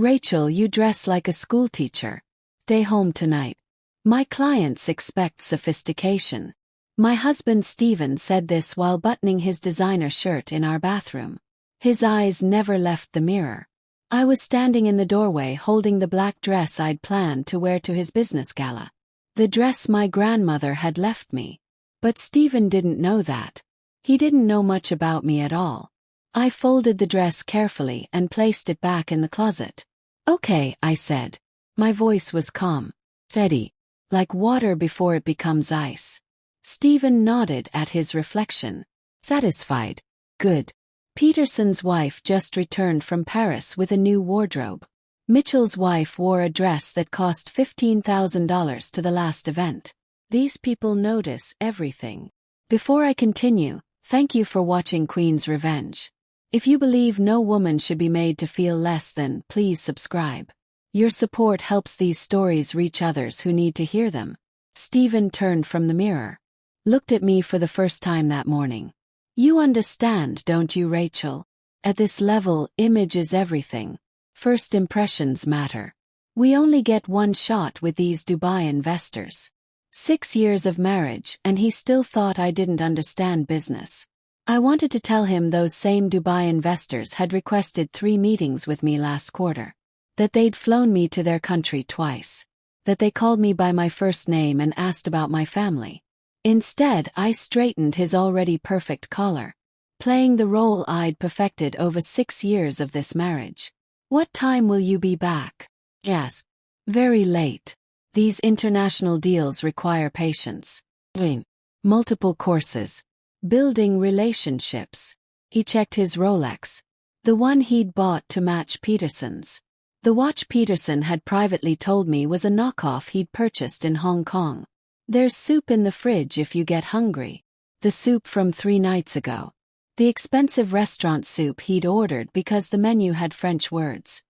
Rachel, you dress like a schoolteacher. Stay home tonight. My clients expect sophistication. My husband Stephen said this while buttoning his designer shirt in our bathroom. His eyes never left the mirror. I was standing in the doorway holding the black dress I'd planned to wear to his business gala. The dress my grandmother had left me. But Stephen didn't know that. He didn't know much about me at all. I folded the dress carefully and placed it back in the closet. Okay, I said. My voice was calm, steady, like water before it becomes ice. Stephen nodded at his reflection. Satisfied. Good. Peterson's wife just returned from Paris with a new wardrobe. Mitchell's wife wore a dress that cost $15,000 to the last event. These people notice everything. Before I continue, thank you for watching Queen's Revenge. If you believe no woman should be made to feel less than, please subscribe. Your support helps these stories reach others who need to hear them. Stephen turned from the mirror. Looked at me for the first time that morning. You understand, don't you, Rachel? At this level, image is everything. First impressions matter. We only get one shot with these Dubai investors. 6 years of marriage, and he still thought I didn't understand business. I wanted to tell him those same Dubai investors had requested 3 meetings with me last quarter. That they'd flown me to their country twice. That they called me by my first name and asked about my family. Instead, I straightened his already perfect collar, playing the role I'd perfected over 6 years of this marriage. What time will you be back? Yes. Very late. These international deals require patience. Multiple courses. Building relationships. He checked his Rolex. The one he'd bought to match Peterson's. The watch Peterson had privately told me was a knockoff he'd purchased in Hong Kong. There's soup in the fridge if you get hungry. The soup from 3 nights ago. The expensive restaurant soup he'd ordered because the menu had French words.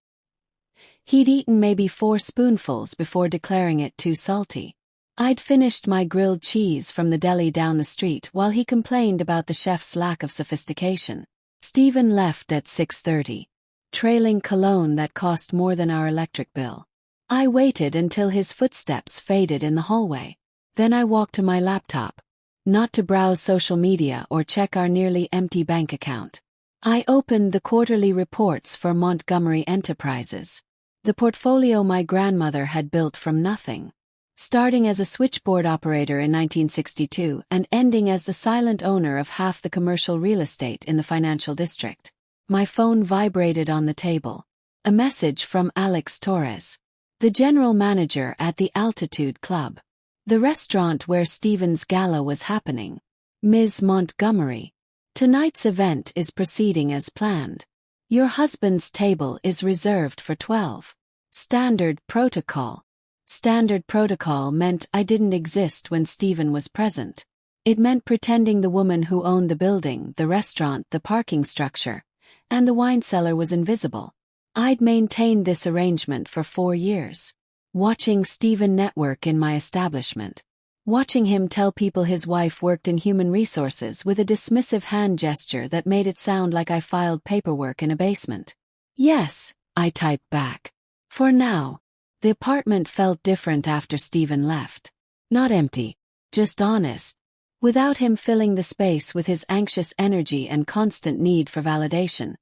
He'd eaten maybe 4 spoonfuls before declaring it too salty. I'd finished my grilled cheese from the deli down the street while he complained about the chef's lack of sophistication. Stephen left at 6:30, trailing cologne that cost more than our electric bill. I waited until his footsteps faded in the hallway. Then I walked to my laptop. Not to browse social media or check our nearly empty bank account. I opened the quarterly reports for Montgomery Enterprises. The portfolio my grandmother had built from nothing. Starting as a switchboard operator in 1962 and ending as the silent owner of half the commercial real estate in the financial district. My phone vibrated on the table. A message from Alex Torres, the general manager at the Altitude Club, the restaurant where Stephen's gala was happening. Ms. Montgomery, tonight's event is proceeding as planned. Your husband's table is reserved for 12. Standard protocol. Standard protocol meant I didn't exist when Stephen was present. It meant pretending the woman who owned the building, the restaurant, the parking structure, and the wine cellar was invisible. I'd maintained this arrangement for 4 years. Watching Stephen network in my establishment. Watching him tell people his wife worked in human resources with a dismissive hand gesture that made it sound like I filed paperwork in a basement. Yes, I typed back. For now. The apartment felt different after Stephen left. Not empty, just honest. Without him filling the space with his anxious energy and constant need for validation,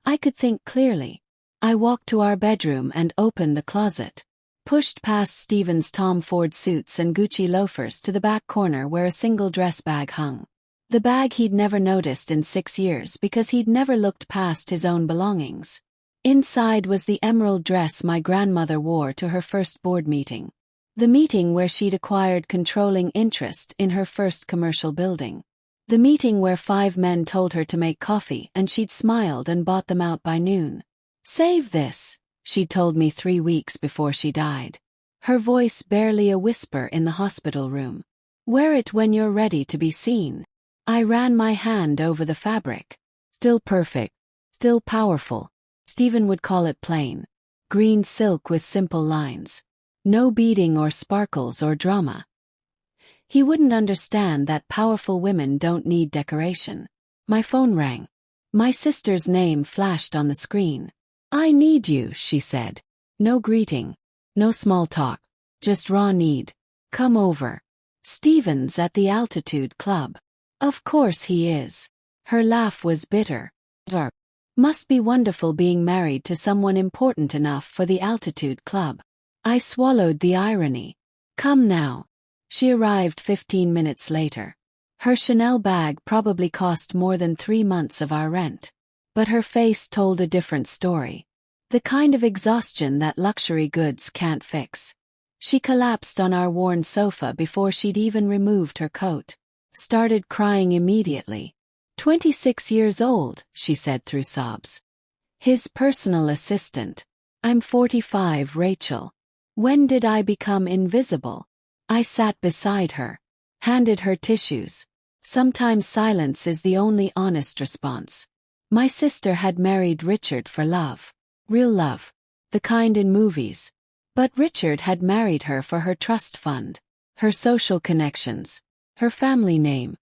I could think clearly. I walked to our bedroom and opened the closet. Pushed past Stephen's Tom Ford suits and Gucci loafers to the back corner where a single dress bag hung. The bag he'd never noticed in 6 years because he'd never looked past his own belongings. Inside was the emerald dress my grandmother wore to her first board meeting. The meeting where she'd acquired controlling interest in her first commercial building. The meeting where 5 men told her to make coffee and she'd smiled and bought them out by noon. Save this, she told me 3 weeks before she died. Her voice barely a whisper in the hospital room. Wear it when you're ready to be seen. I ran my hand over the fabric. Still perfect. Still powerful. Stephen would call it plain. Green silk with simple lines. No beading or sparkles or drama. He wouldn't understand that powerful women don't need decoration. My phone rang. My sister's name flashed on the screen. I need you, she said. No greeting. No small talk. Just raw need. Come over. Steven's at the Altitude Club. Of course he is. Her laugh was bitter. Must be wonderful being married to someone important enough for the Altitude Club. I swallowed the irony. Come now. She arrived 15 minutes later. Her Chanel bag probably cost more than 3 months of our rent. But her face told a different story. The kind of exhaustion that luxury goods can't fix. She collapsed on our worn sofa before she'd even removed her coat. Started crying immediately. 26 years old, she said through sobs. His personal assistant. I'm 45, Rachel. When did I become invisible? I sat beside her. Handed her tissues. Sometimes silence is the only honest response. My sister had married Richard for love. Real love. The kind in movies. But Richard had married her for her trust fund. Her social connections. Her family name.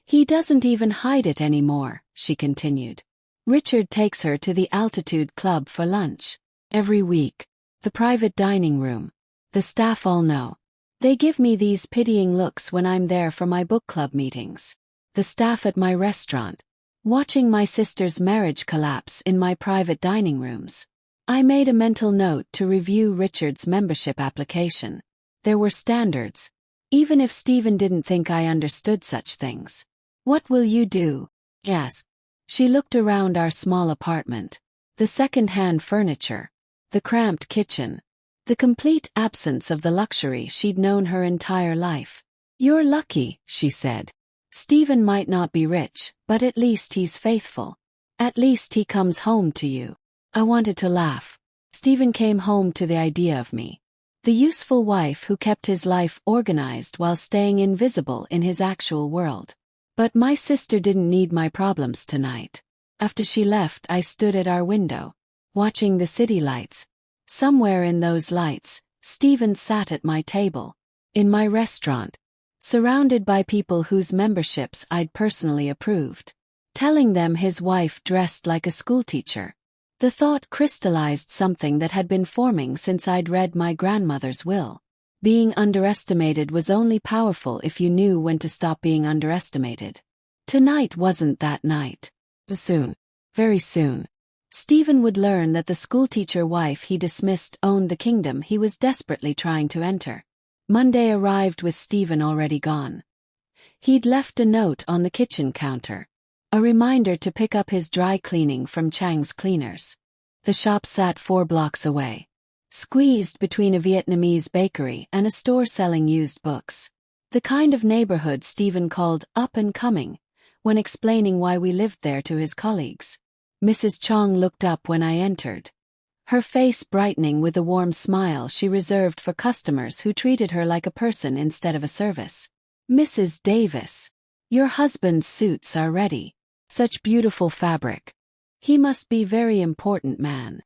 He doesn't even hide it anymore, she continued. Richard takes her to the Altitude Club for lunch. Every week. The private dining room. The staff all know. They give me these pitying looks when I'm there for my book club meetings. The staff at my restaurant. Watching my sister's marriage collapse in my private dining rooms. I made a mental note to review Richard's membership application. There were standards. Even if Stephen didn't think I understood such things. What will you do? Yes. She looked around our small apartment. The second-hand furniture. The cramped kitchen. The complete absence of the luxury she'd known her entire life. You're lucky, she said. Stephen might not be rich, but at least he's faithful. At least he comes home to you. I wanted to laugh. Stephen came home to the idea of me. The useful wife who kept his life organized while staying invisible in his actual world. But my sister didn't need my problems tonight. After she left, I stood at our window, watching the city lights. Somewhere in those lights, Stephen sat at my table, in my restaurant, surrounded by people whose memberships I'd personally approved, telling them his wife dressed like a schoolteacher. The thought crystallized something that had been forming since I'd read my grandmother's will. Being underestimated was only powerful if you knew when to stop being underestimated. Tonight wasn't that night. Soon. Very soon. Stephen would learn that the schoolteacher wife he dismissed owned the kingdom he was desperately trying to enter. Monday arrived with Stephen already gone. He'd left a note on the kitchen counter. A reminder to pick up his dry cleaning from Chang's Cleaners. The shop sat 4 blocks away. Squeezed between a Vietnamese bakery and a store selling used books. The kind of neighborhood Stephen called up and coming, when explaining why we lived there to his colleagues. Mrs. Chong looked up when I entered. Her face brightening with the warm smile she reserved for customers who treated her like a person instead of a service. Mrs. Davis. Your husband's suits are ready. Such beautiful fabric. He must be very important man.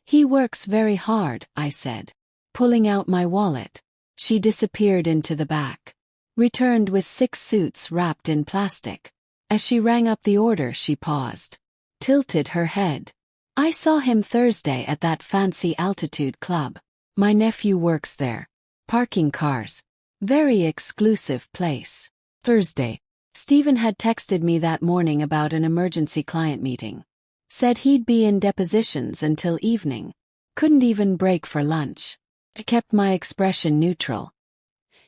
He works very hard, I said. Pulling out my wallet. She disappeared into the back. Returned with 6 suits wrapped in plastic. As she rang up the order, she paused. Tilted her head. I saw him Thursday at that fancy Altitude Club. My nephew works there. Parking cars. Very exclusive place. Thursday. Stephen had texted me that morning about an emergency client meeting. Said he'd be in depositions until evening. Couldn't even break for lunch. I kept my expression neutral.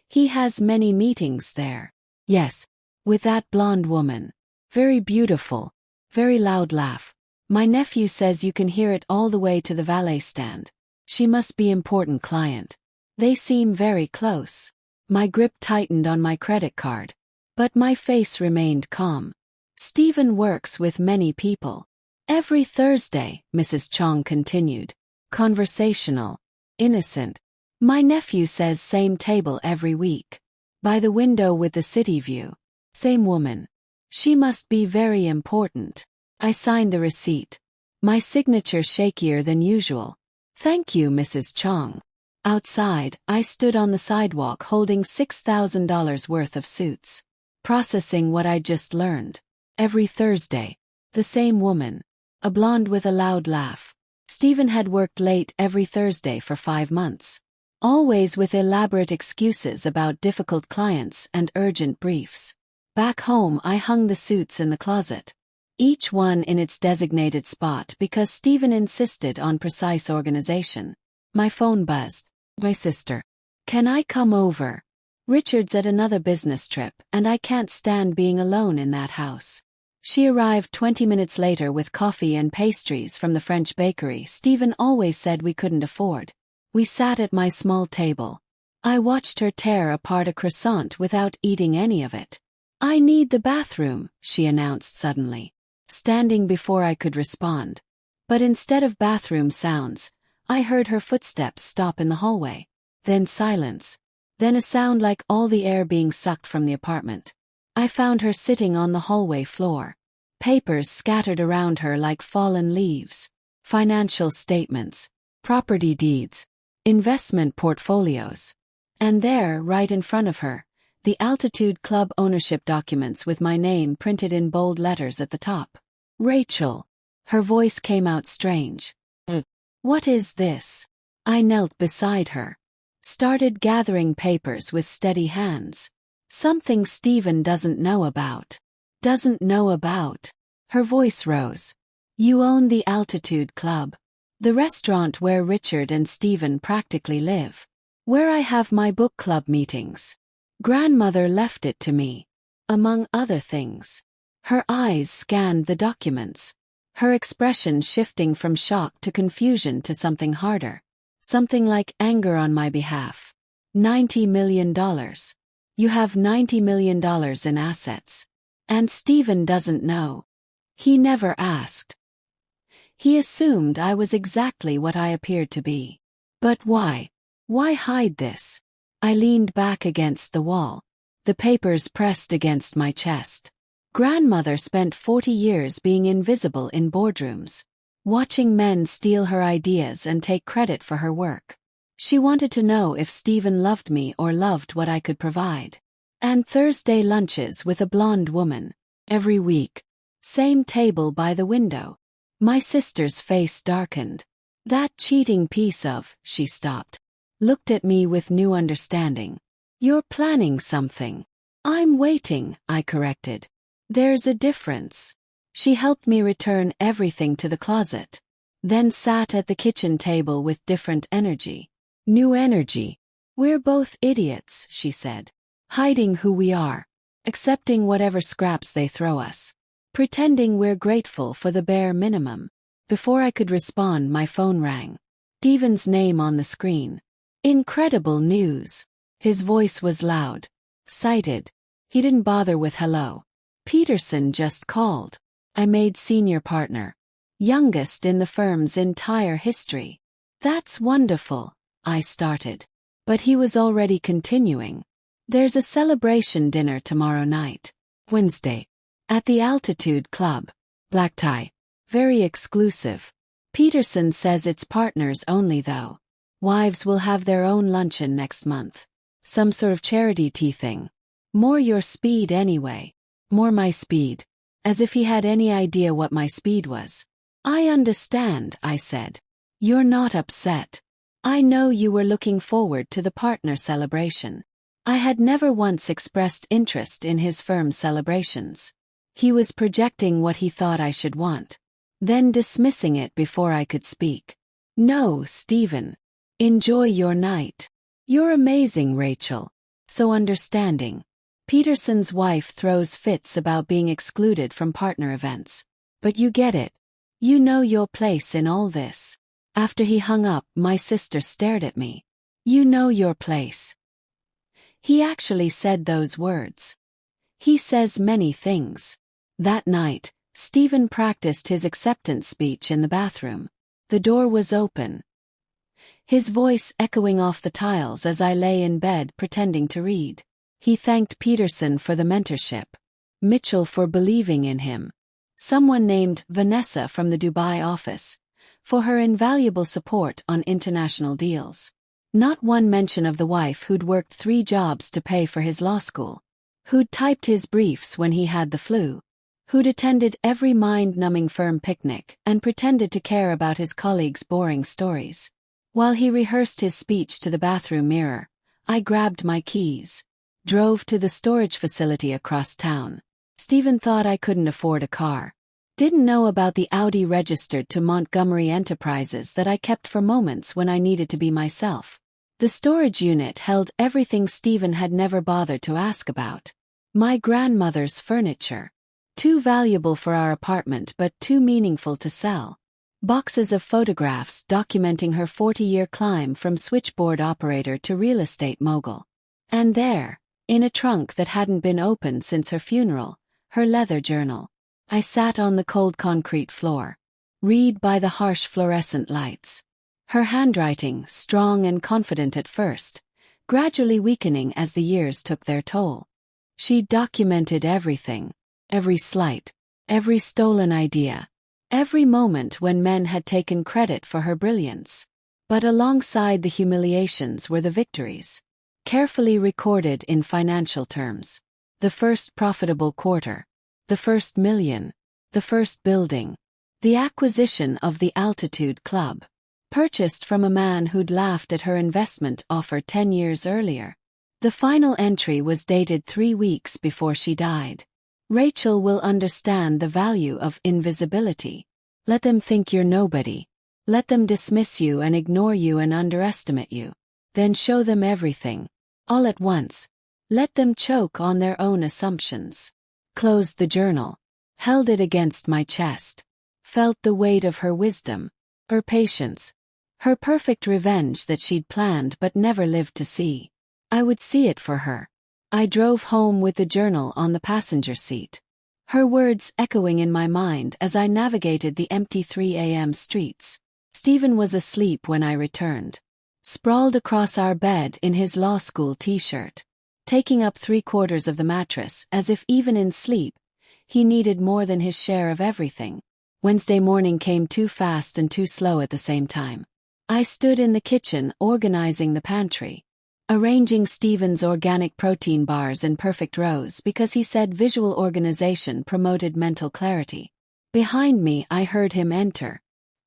He has many meetings there. Yes. With that blonde woman. Very beautiful. Very loud laugh. My nephew says you can hear it all the way to the valet stand. She must be important client. They seem very close. My grip tightened on my credit card. But my face remained calm. Stephen works with many people. Every Thursday, Mrs. Chong continued. Conversational. Innocent. My nephew says same table every week. By the window with the city view. Same woman. She must be very important. I signed the receipt. My signature shakier than usual. Thank you, Mrs. Chong. Outside, I stood on the sidewalk holding $6,000 worth of suits. Processing what I just learned. Every Thursday. The same woman. a blonde with a loud laugh. Stephen had worked late every Thursday for 5 months, always with elaborate excuses about difficult clients and urgent briefs. Back home, I hung the suits in the closet, each one in its designated spot because Stephen insisted on precise organization. My phone buzzed. My sister. Can I come over? Richard's at another business trip, and I can't stand being alone in that house. She arrived 20 minutes later with coffee and pastries from the French bakery Stephen always said we couldn't afford. We sat at my small table. I watched her tear apart a croissant without eating any of it. I need the bathroom, she announced suddenly, standing before I could respond. But instead of bathroom sounds, I heard her footsteps stop in the hallway. Then silence. Then a sound like all the air being sucked from the apartment. I found her sitting on the hallway floor. Papers scattered around her like fallen leaves. Financial statements, property deeds, investment portfolios. And there, right in front of her, the Altitude Club ownership documents with my name printed in bold letters at the top. Rachel. Her voice came out strange. What is this? I knelt beside her. Started gathering papers with steady hands. Something Stephen doesn't know about. Doesn't know about. Her voice rose. You own the Altitude Club. The restaurant where Richard and Stephen practically live. Where I have my book club meetings. Grandmother left it to me. Among other things. Her eyes scanned the documents. Her expression shifting from shock to confusion to something harder. Something like anger on my behalf. $90 million. You have $90 million in assets. And Stephen doesn't know. He never asked. He assumed I was exactly what I appeared to be. But why? Why hide this? I leaned back against the wall. The papers pressed against my chest. Grandmother spent 40 years being invisible in boardrooms, watching men steal her ideas and take credit for her work. She wanted to know if Stephen loved me or loved what I could provide. And Thursday lunches with a blonde woman. Every week. Same table by the window. My sister's face darkened. That cheating piece of, she stopped. Looked at me with new understanding. You're planning something. I'm waiting, I corrected. There's a difference. She helped me return everything to the closet. Then sat at the kitchen table with different energy. New energy. We're both idiots, she said. Hiding who we are. Accepting whatever scraps they throw us. Pretending we're grateful for the bare minimum. Before I could respond, my phone rang. Stephen's name on the screen. Incredible news. His voice was loud. Excited. He didn't bother with hello. Peterson just called. I made senior partner. Youngest in the firm's entire history. That's wonderful, I started. But he was already continuing. There's a celebration dinner tomorrow night. Wednesday. At the Altitude Club. Black tie. Very exclusive. Peterson says it's partners only though. Wives will have their own luncheon next month. Some sort of charity tea thing. More your speed anyway. More my speed. As if he had any idea what my speed was. I understand, I said. You're not upset. I know you were looking forward to the partner celebration. I had never once expressed interest in his firm's celebrations. He was projecting what he thought I should want. Then dismissing it before I could speak. No, Stephen. Enjoy your night. You're amazing, Rachel. So understanding. Peterson's wife throws fits about being excluded from partner events. But you get it. You know your place in all this. After he hung up, my sister stared at me. You know your place. He actually said those words. He says many things. That night, Stephen practiced his acceptance speech in the bathroom. The door was open. His voice echoing off the tiles as I lay in bed pretending to read. He thanked Peterson for the mentorship. Mitchell for believing in him. Someone named Vanessa from the Dubai office. For her invaluable support on international deals. Not one mention of the wife who'd worked 3 jobs to pay for his law school. Who'd typed his briefs when he had the flu. who'd attended every mind-numbing firm picnic and pretended to care about his colleagues' boring stories. While he rehearsed his speech to the bathroom mirror, I grabbed my keys, drove to the storage facility across town. Stephen thought I couldn't afford a car. Didn't know about the Audi registered to Montgomery Enterprises that I kept for moments when I needed to be myself. The storage unit held everything Stephen had never bothered to ask about. My grandmother's furniture. Too valuable for our apartment but too meaningful to sell. Boxes of photographs documenting her 40-year climb from switchboard operator to real estate mogul. And there, in a trunk that hadn't been opened since her funeral, her leather journal. I sat on the cold concrete floor, read by the harsh fluorescent lights. Her handwriting, strong and confident at first, gradually weakening as the years took their toll. She documented everything, every slight, every stolen idea, every moment when men had taken credit for her brilliance. But alongside the humiliations were the victories, carefully recorded in financial terms. The first profitable quarter, the first million, the first building, the acquisition of the Altitude Club, purchased from a man who'd laughed at her investment offer 10 years earlier. The final entry was dated 3 weeks before she died. Rachel will understand the value of invisibility. Let them think you're nobody. Let them dismiss you and ignore you and underestimate you. Then show them everything, all at once. Let them choke on their own assumptions. Closed the journal, held it against my chest, felt the weight of her wisdom, her patience, her perfect revenge that she'd planned but never lived to see. I would see it for her. I drove home with the journal on the passenger seat, her words echoing in my mind as I navigated the empty 3 a.m. streets. Stephen was asleep when I returned, sprawled across our bed in his law school t-shirt, taking up 3/4 of the mattress as if even in sleep, he needed more than his share of everything. Wednesday morning came too fast and too slow at the same time. I stood in the kitchen organizing the pantry, arranging Stephen's organic protein bars in perfect rows because he said visual organization promoted mental clarity. Behind me I heard him enter,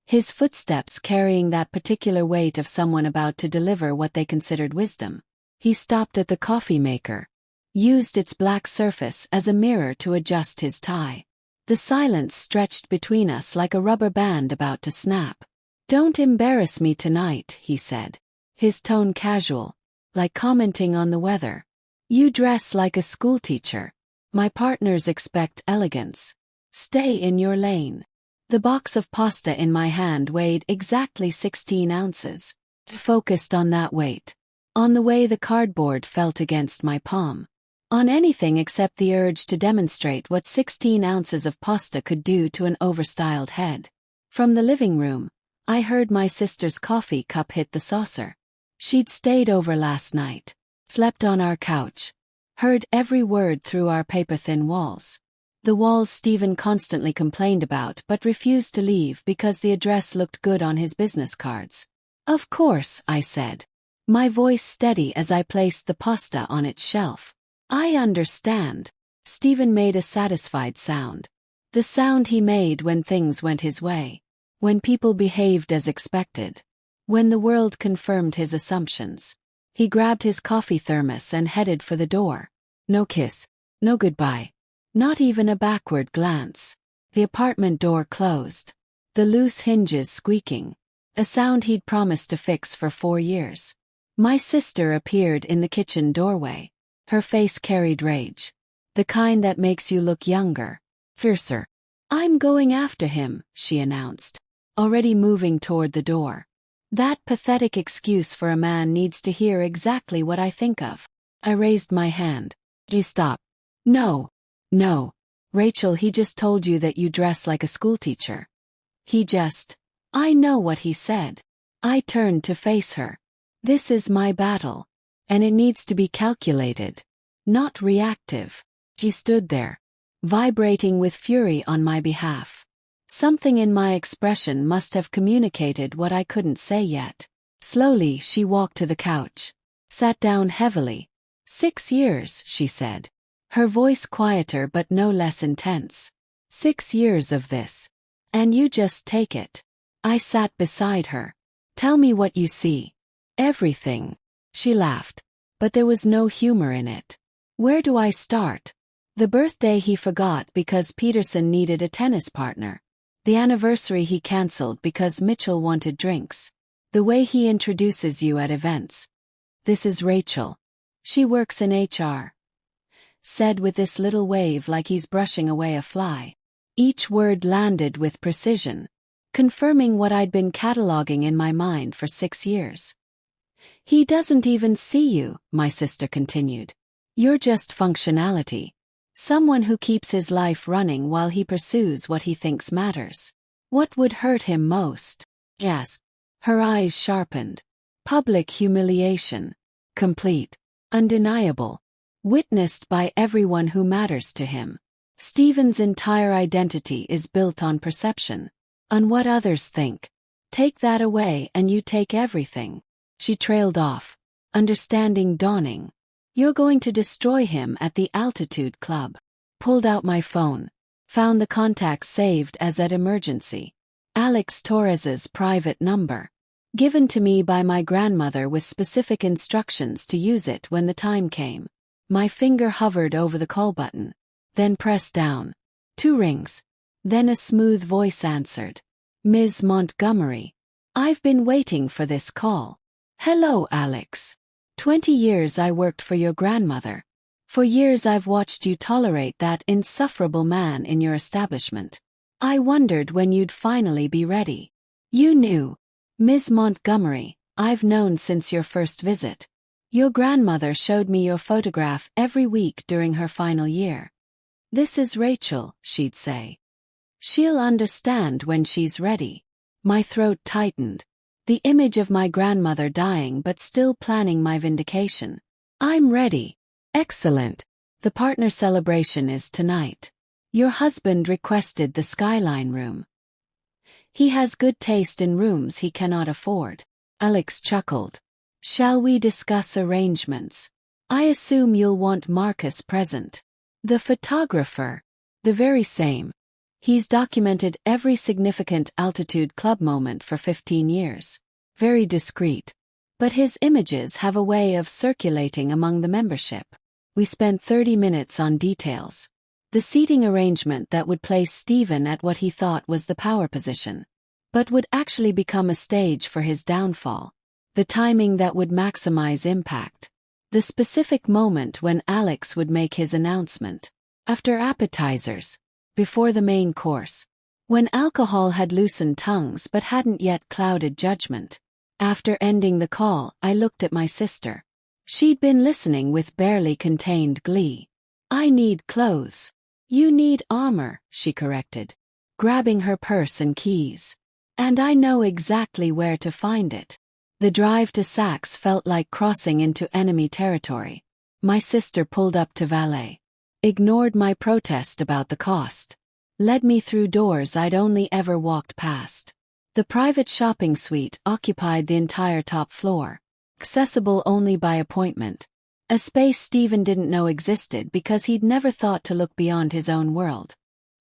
his footsteps carrying that particular weight of someone about to deliver what they considered wisdom. He stopped at the coffee maker, used its black surface as a mirror to adjust his tie. The silence stretched between us like a rubber band about to snap. "Don't embarrass me tonight," he said, his tone casual, like commenting on the weather. "You dress like a schoolteacher. My partners expect elegance. Stay in your lane." The box of pasta in my hand weighed exactly 16 ounces. Focused on that weight. On the way the cardboard felt against my palm. On anything except the urge to demonstrate what 16 ounces of pasta could do to an overstyled head. From the living room, I heard my sister's coffee cup hit the saucer. She'd stayed over last night, slept on our couch, heard every word through our paper-thin walls. The walls Stephen constantly complained about but refused to leave because the address looked good on his business cards. "Of course," I said, my voice steady as I placed the pasta on its shelf. "I understand." Stephen made a satisfied sound. The sound he made when things went his way. When people behaved as expected. When the world confirmed his assumptions. He grabbed his coffee thermos and headed for the door. No kiss. No goodbye. Not even a backward glance. The apartment door closed. The loose hinges squeaking. A sound he'd promised to fix for 4 years. My sister appeared in the kitchen doorway. Her face carried rage. The kind that makes you look younger, fiercer. "I'm going after him," she announced, already moving toward the door. That pathetic excuse for a man needs to hear exactly what I think of. I raised my hand. "Please stop." "No. No. Rachel, he just told you that you dress like a schoolteacher." I know what he said." I turned to face her. "This is my battle. And it needs to be calculated, not reactive." She stood there, vibrating with fury on my behalf. Something in my expression must have communicated what I couldn't say yet. Slowly she walked to the couch, sat down heavily. 6 years, she said, her voice quieter but no less intense. 6 years of this. And you just take it. I sat beside her. Tell me what you see. Everything. She laughed. But there was no humor in it. Where do I start? The birthday he forgot because Peterson needed a tennis partner. The anniversary he cancelled because Mitchell wanted drinks. The way he introduces you at events. This is Rachel. She works in HR. Said with this little wave like he's brushing away a fly. Each word landed with precision, confirming what I'd been cataloging in my mind for 6 years. He doesn't even see you, my sister continued. You're just functionality. Someone who keeps his life running while he pursues what he thinks matters. What would hurt him most? Yes. Her eyes sharpened. Public humiliation. Complete. Undeniable. Witnessed by everyone who matters to him. Stephen's entire identity is built on perception. On what others think. Take that away and you take everything. She trailed off. Understanding dawning. You're going to destroy him at the Altitude Club. Pulled out my phone. Found the contacts saved as at emergency. Alex Torres's private number. Given to me by my grandmother with specific instructions to use it when the time came. My finger hovered over the call button. Then pressed down. 2 rings. Then a smooth voice answered. Ms. Montgomery. I've been waiting for this call. Hello, Alex. 20 years I worked for your grandmother. For years I've watched you tolerate that insufferable man in your establishment. I wondered when you'd finally be ready. You knew. Ms. Montgomery, I've known since your first visit. Your grandmother showed me your photograph every week during her final year. This is Rachel, she'd say. She'll understand when she's ready. My throat tightened. The image of my grandmother dying but still planning my vindication. I'm ready. Excellent. The partner celebration is tonight. Your husband requested the Skyline room. He has good taste in rooms he cannot afford. Alex chuckled. Shall we discuss arrangements? I assume you'll want Marcus present. The photographer. The very same. He's documented every significant Altitude Club moment for 15 years. Very discreet. But his images have a way of circulating among the membership. We spent 30 minutes on details. The seating arrangement that would place Stephen at what he thought was the power position, but would actually become a stage for his downfall. The timing that would maximize impact. The specific moment when Alex would make his announcement. After appetizers. Before the main course. When alcohol had loosened tongues but hadn't yet clouded judgment. After ending the call, I looked at my sister. She'd been listening with barely contained glee. I need clothes. You need armor, she corrected. Grabbing her purse and keys. And I know exactly where to find it. The drive to Saks felt like crossing into enemy territory. My sister pulled up to valet. Ignored my protest about the cost. Led me through doors I'd only ever walked past. The private shopping suite occupied the entire top floor. Accessible only by appointment. A space Stephen didn't know existed because he'd never thought to look beyond his own world.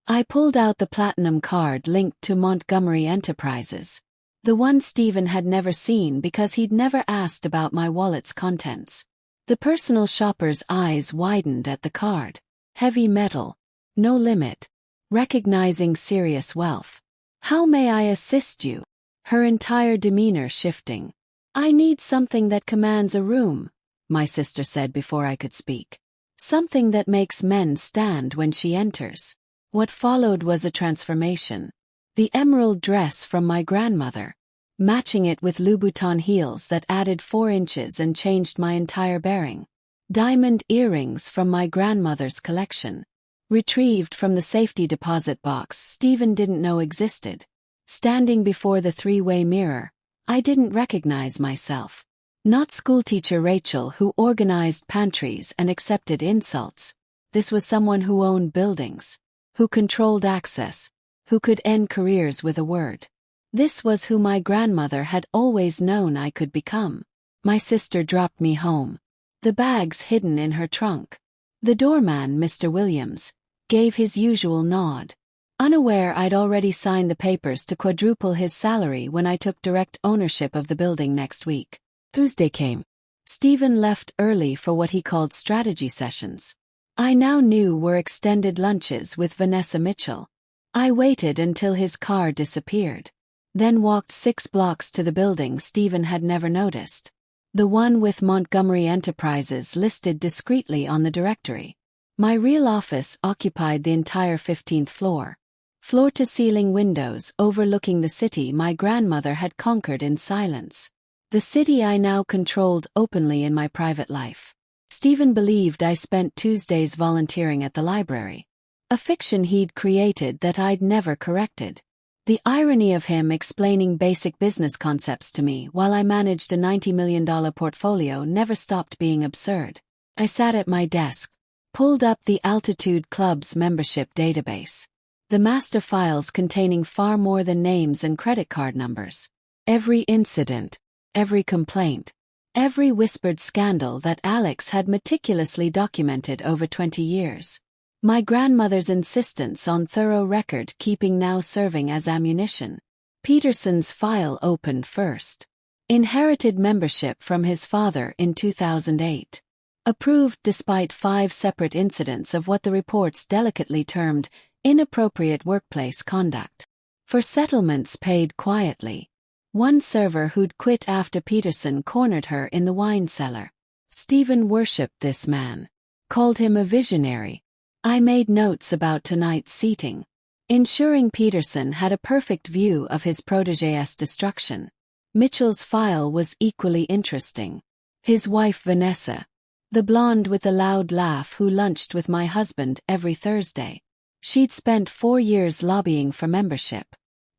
I pulled out the platinum card linked to Montgomery Enterprises. The one Stephen had never seen because he'd never asked about my wallet's contents. The personal shopper's eyes widened at the card. Heavy metal. No limit. Recognizing serious wealth. How may I assist you? Her entire demeanor shifting. I need something that commands a room, my sister said before I could speak. Something that makes men stand when she enters. What followed was a transformation. The emerald dress from my grandmother. Matching it with Louboutin heels that added 4 inches and changed my entire bearing. Diamond earrings from my grandmother's collection. Retrieved from the safety deposit box Stephen didn't know existed. Standing before the 3-way mirror, I didn't recognize myself. Not schoolteacher Rachel who organized pantries and accepted insults. This was someone who owned buildings. Who controlled access. Who could end careers with a word. This was who my grandmother had always known I could become. My sister dropped me home. The bags hidden in her trunk. The doorman, Mr. Williams, gave his usual nod. unaware I'd already signed the papers to quadruple his salary when I took direct ownership of the building next week. Tuesday came. Stephen left early for what he called strategy sessions. I now knew were extended lunches with Vanessa Mitchell. I waited until his car disappeared, then walked 6 blocks to the building Stephen had never noticed. The one with Montgomery Enterprises listed discreetly on the directory. My real office occupied the entire 15th floor. Floor-to-ceiling windows overlooking the city my grandmother had conquered in silence. The city I now controlled openly in my private life. Stephen believed I spent Tuesdays volunteering at the library. A fiction he'd created that I'd never corrected. The irony of him explaining basic business concepts to me while I managed a $90 million portfolio never stopped being absurd. I sat at my desk, pulled up the Altitude Club's membership database. The master files containing far more than names and credit card numbers. Every incident, every complaint, every whispered scandal that Alex had meticulously documented over 20 years. My grandmother's insistence on thorough record-keeping now serving as ammunition. Peterson's file opened first. Inherited membership from his father in 2008. Approved despite 5 separate incidents of what the reports delicately termed inappropriate workplace conduct. For settlements paid quietly. One server who'd quit after Peterson cornered her in the wine cellar. Stephen worshipped this man. Called him a visionary. I made notes about tonight's seating, ensuring Peterson had a perfect view of his protégé's destruction. Mitchell's file was equally interesting. His wife Vanessa, the blonde with the loud laugh who lunched with my husband every Thursday. She'd spent 4 years lobbying for membership.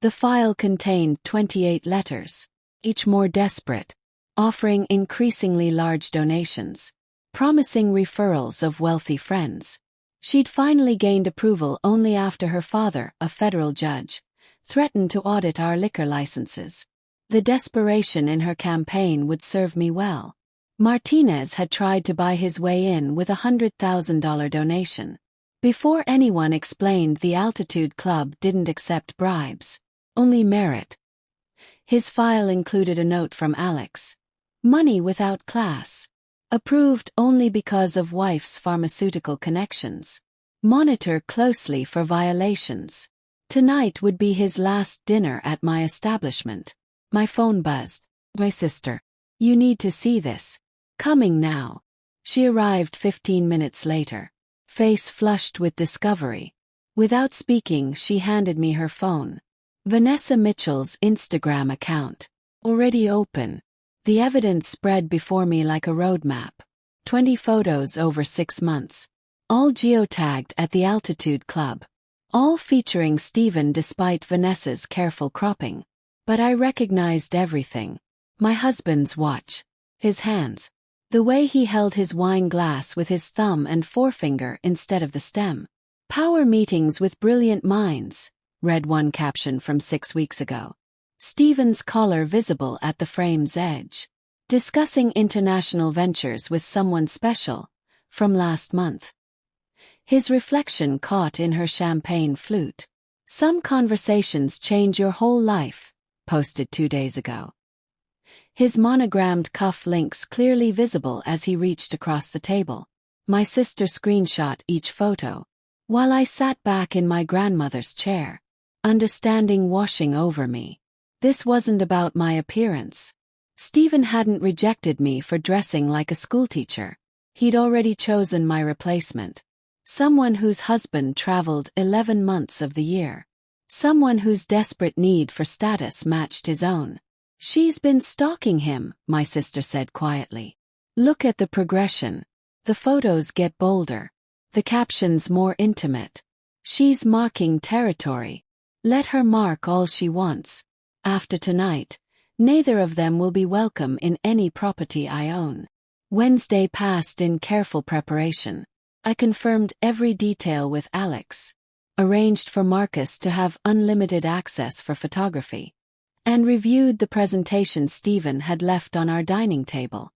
The file contained 28 letters, each more desperate, offering increasingly large donations, promising referrals of wealthy friends. She'd finally gained approval only after her father, a federal judge, threatened to audit our liquor licenses. The desperation in her campaign would serve me well. Martinez had tried to buy his way in with a $100,000 donation. Before anyone explained the Altitude Club didn't accept bribes, only merit. His file included a note from Alex. Money without class. Approved only because of wife's pharmaceutical connections. Monitor closely for violations. Tonight would be his last dinner at my establishment. My phone buzzed. My sister. You need to see this. Coming now. She arrived 15 minutes later. Face flushed with discovery. Without speaking, she handed me her phone. Vanessa Mitchell's Instagram account. Already open. The evidence spread before me like a roadmap. 20 photos over 6 months. All geotagged at the Altitude Club. All featuring Stephen despite Vanessa's careful cropping. But I recognized everything. My husband's watch. His hands. The way he held his wine glass with his thumb and forefinger instead of the stem. Power meetings with brilliant minds, read one caption from 6 weeks ago. Stephen's collar visible at the frame's edge. Discussing international ventures with someone special, from last month. His reflection caught in her champagne flute. Some conversations change your whole life, posted 2 days ago. His monogrammed cuff links clearly visible as he reached across the table. My sister screenshot each photo, while I sat back in my grandmother's chair, understanding washing over me. This wasn't about my appearance. Stephen hadn't rejected me for dressing like a schoolteacher. He'd already chosen my replacement. Someone whose husband traveled 11 months of the year. Someone whose desperate need for status matched his own. She's been stalking him, my sister said quietly. Look at the progression. The photos get bolder. The captions more intimate. She's marking territory. Let her mark all she wants. After tonight, neither of them will be welcome in any property I own. Wednesday passed in careful preparation. I confirmed every detail with Alex. Arranged for Marcus to have unlimited access for photography. And reviewed the presentation Stephen had left on our dining table.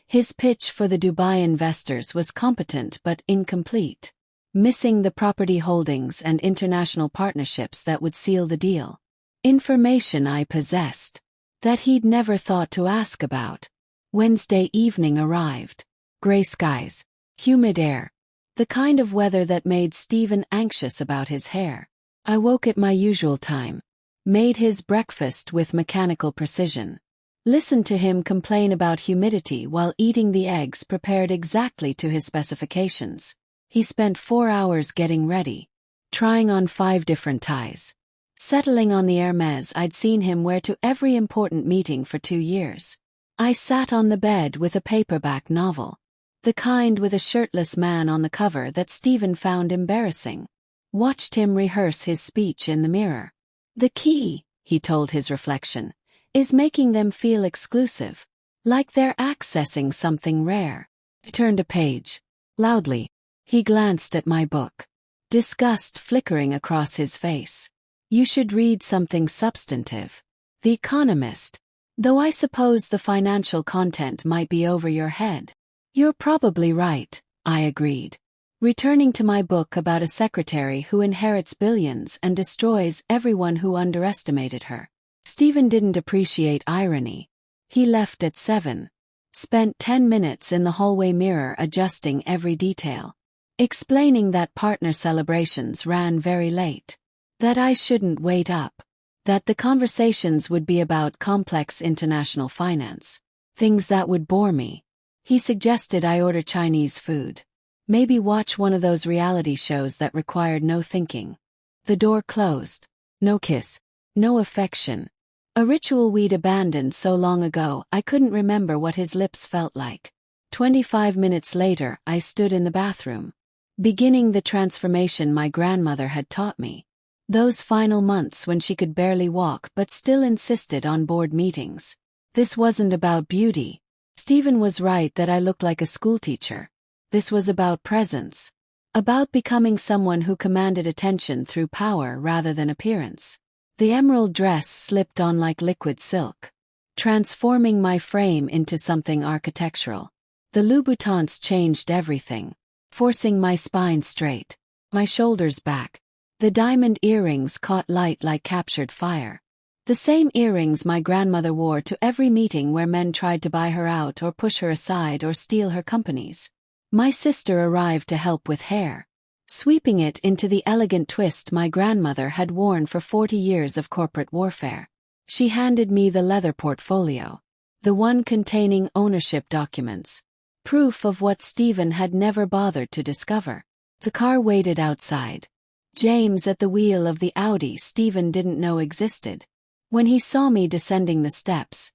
His pitch for the Dubai investors was competent but incomplete. missing the property holdings and international partnerships that would seal the deal. Information I possessed that he'd never thought to ask about. Wednesday evening arrived. Gray skies, humid air, the kind of weather that made Stephen anxious about his hair. I woke at my usual time, made his breakfast with mechanical precision, listened to him complain about humidity while eating the eggs prepared exactly to his specifications. He spent 4 hours getting ready, trying on 5 different ties, settling on the Hermes I'd seen him wear to every important meeting for 2 years. I sat on the bed with a paperback novel, the kind with a shirtless man on the cover that Stephen found embarrassing. Watched him rehearse his speech in the mirror. The key, he told his reflection, is making them feel exclusive, like they're accessing something rare. I turned a page. Loudly, he glanced at my book, disgust flickering across his face. You should read something substantive. The Economist. Though I suppose the financial content might be over your head. You're probably right, I agreed, returning to my book about a secretary who inherits billions and destroys everyone who underestimated her. Stephen didn't appreciate irony. He left at 7. Spent 10 minutes in the hallway mirror adjusting every detail, explaining that partner celebrations ran very late, that I shouldn't wait up, that the conversations would be about complex international finance, things that would bore me. He suggested I order Chinese food, maybe watch one of those reality shows that required no thinking. The door closed. No kiss, no affection. A ritual we'd abandoned so long ago I couldn't remember what his lips felt like. 25 minutes later I stood in the bathroom, beginning the transformation my grandmother had taught me. Those final months when she could barely walk but still insisted on board meetings. This wasn't about beauty. Stephen was right that I looked like a schoolteacher. This was about presence. About becoming someone who commanded attention through power rather than appearance. The emerald dress slipped on like liquid silk, transforming my frame into something architectural. The Louboutins changed everything, forcing my spine straight, my shoulders back. The diamond earrings caught light like captured fire. The same earrings my grandmother wore to every meeting where men tried to buy her out or push her aside or steal her companies. My sister arrived to help with hair, sweeping it into the elegant twist my grandmother had worn for 40 years of corporate warfare. She handed me the leather portfolio, the one containing ownership documents, proof of what Stephen had never bothered to discover. The car waited outside. James at the wheel of the Audi Stephen didn't know existed. When he saw me descending the steps,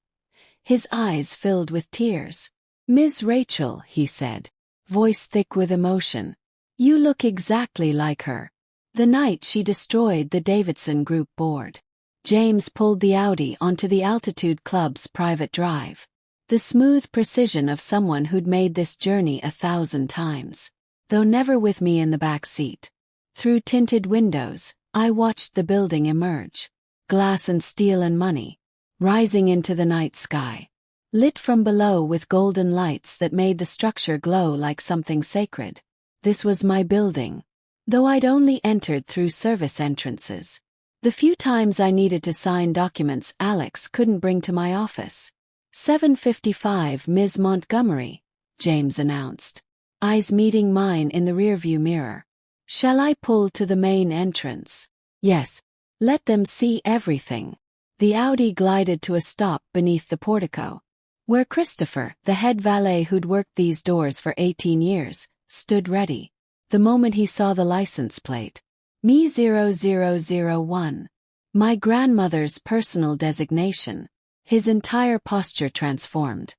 his eyes filled with tears. "Ms. Rachel," he said, voice thick with emotion, "you look exactly like her. The night she destroyed the Davidson Group board." James pulled the Audi onto the Altitude Club's private drive. The smooth precision of someone who'd made this journey 1,000 times, though never with me in the back seat. Through tinted windows, I watched the building emerge, glass and steel and money, rising into the night sky, lit from below with golden lights that made the structure glow like something sacred. This was my building, though I'd only entered through service entrances. The few times I needed to sign documents Alex couldn't bring to my office. 7:55 Ms. Montgomery, James announced, eyes meeting mine in the rearview mirror. "Shall I pull to the main entrance?" "Yes. Let them see everything." The Audi glided to a stop beneath the portico, where Christopher, the head valet who'd worked these doors for 18 years, stood ready. The moment he saw the license plate, Me 0001, my grandmother's personal designation, his entire posture transformed,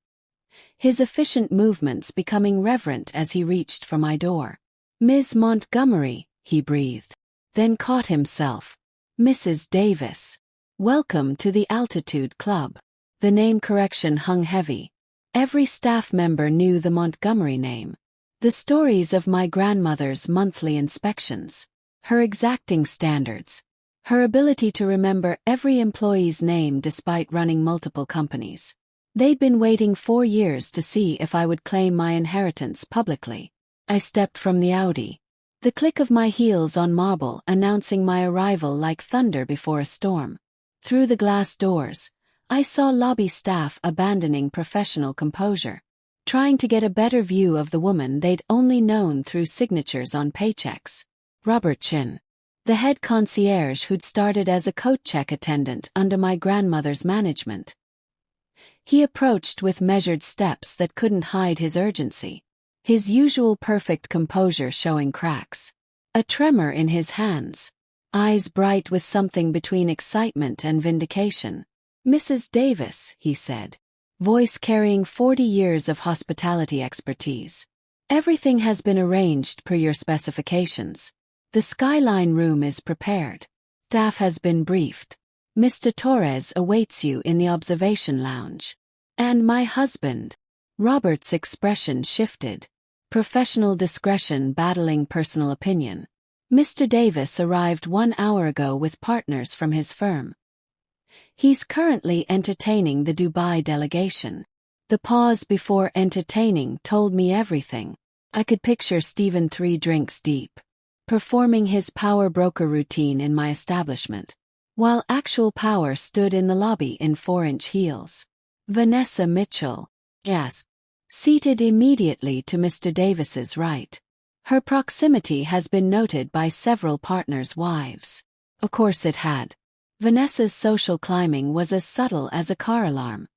his efficient movements becoming reverent as he reached for my door. "Ms. Montgomery," he breathed, then caught himself. "Mrs. Davis. Welcome to the Altitude Club." The name correction hung heavy. Every staff member knew the Montgomery name. The stories of my grandmother's monthly inspections, her exacting standards, her ability to remember every employee's name despite running multiple companies. They'd been waiting 4 years to see if I would claim my inheritance publicly. I stepped from the Audi, The click of my heels on marble announcing my arrival like thunder before a storm. Through the glass doors, I saw lobby staff abandoning professional composure, trying to get a better view of the woman they'd only known through signatures on paychecks. Robert Chin, the head concierge who'd started as a coat check attendant under my grandmother's management. He approached with measured steps that couldn't hide his urgency, his usual perfect composure showing cracks. A tremor in his hands, eyes bright with something between excitement and vindication. "Mrs. Davis," he said, voice carrying 40 years of hospitality expertise. "Everything has been arranged per your specifications. The Skyline room is prepared. Staff has been briefed. Mr. Torres awaits you in the observation lounge. And my husband." Robert's expression shifted, professional discretion battling personal opinion. "Mr. Davis arrived 1 hour ago with partners from his firm. He's currently entertaining the Dubai delegation." The pause before entertaining told me everything. I could picture Stephen 3 drinks deep, performing his power broker routine in my establishment, while actual power stood in the lobby in 4-inch heels. "Vanessa Mitchell." Yes. Seated immediately to Mr. Davis's right. Her proximity has been noted by several partners' wives. Of course it had. Vanessa's social climbing was as subtle as a car alarm,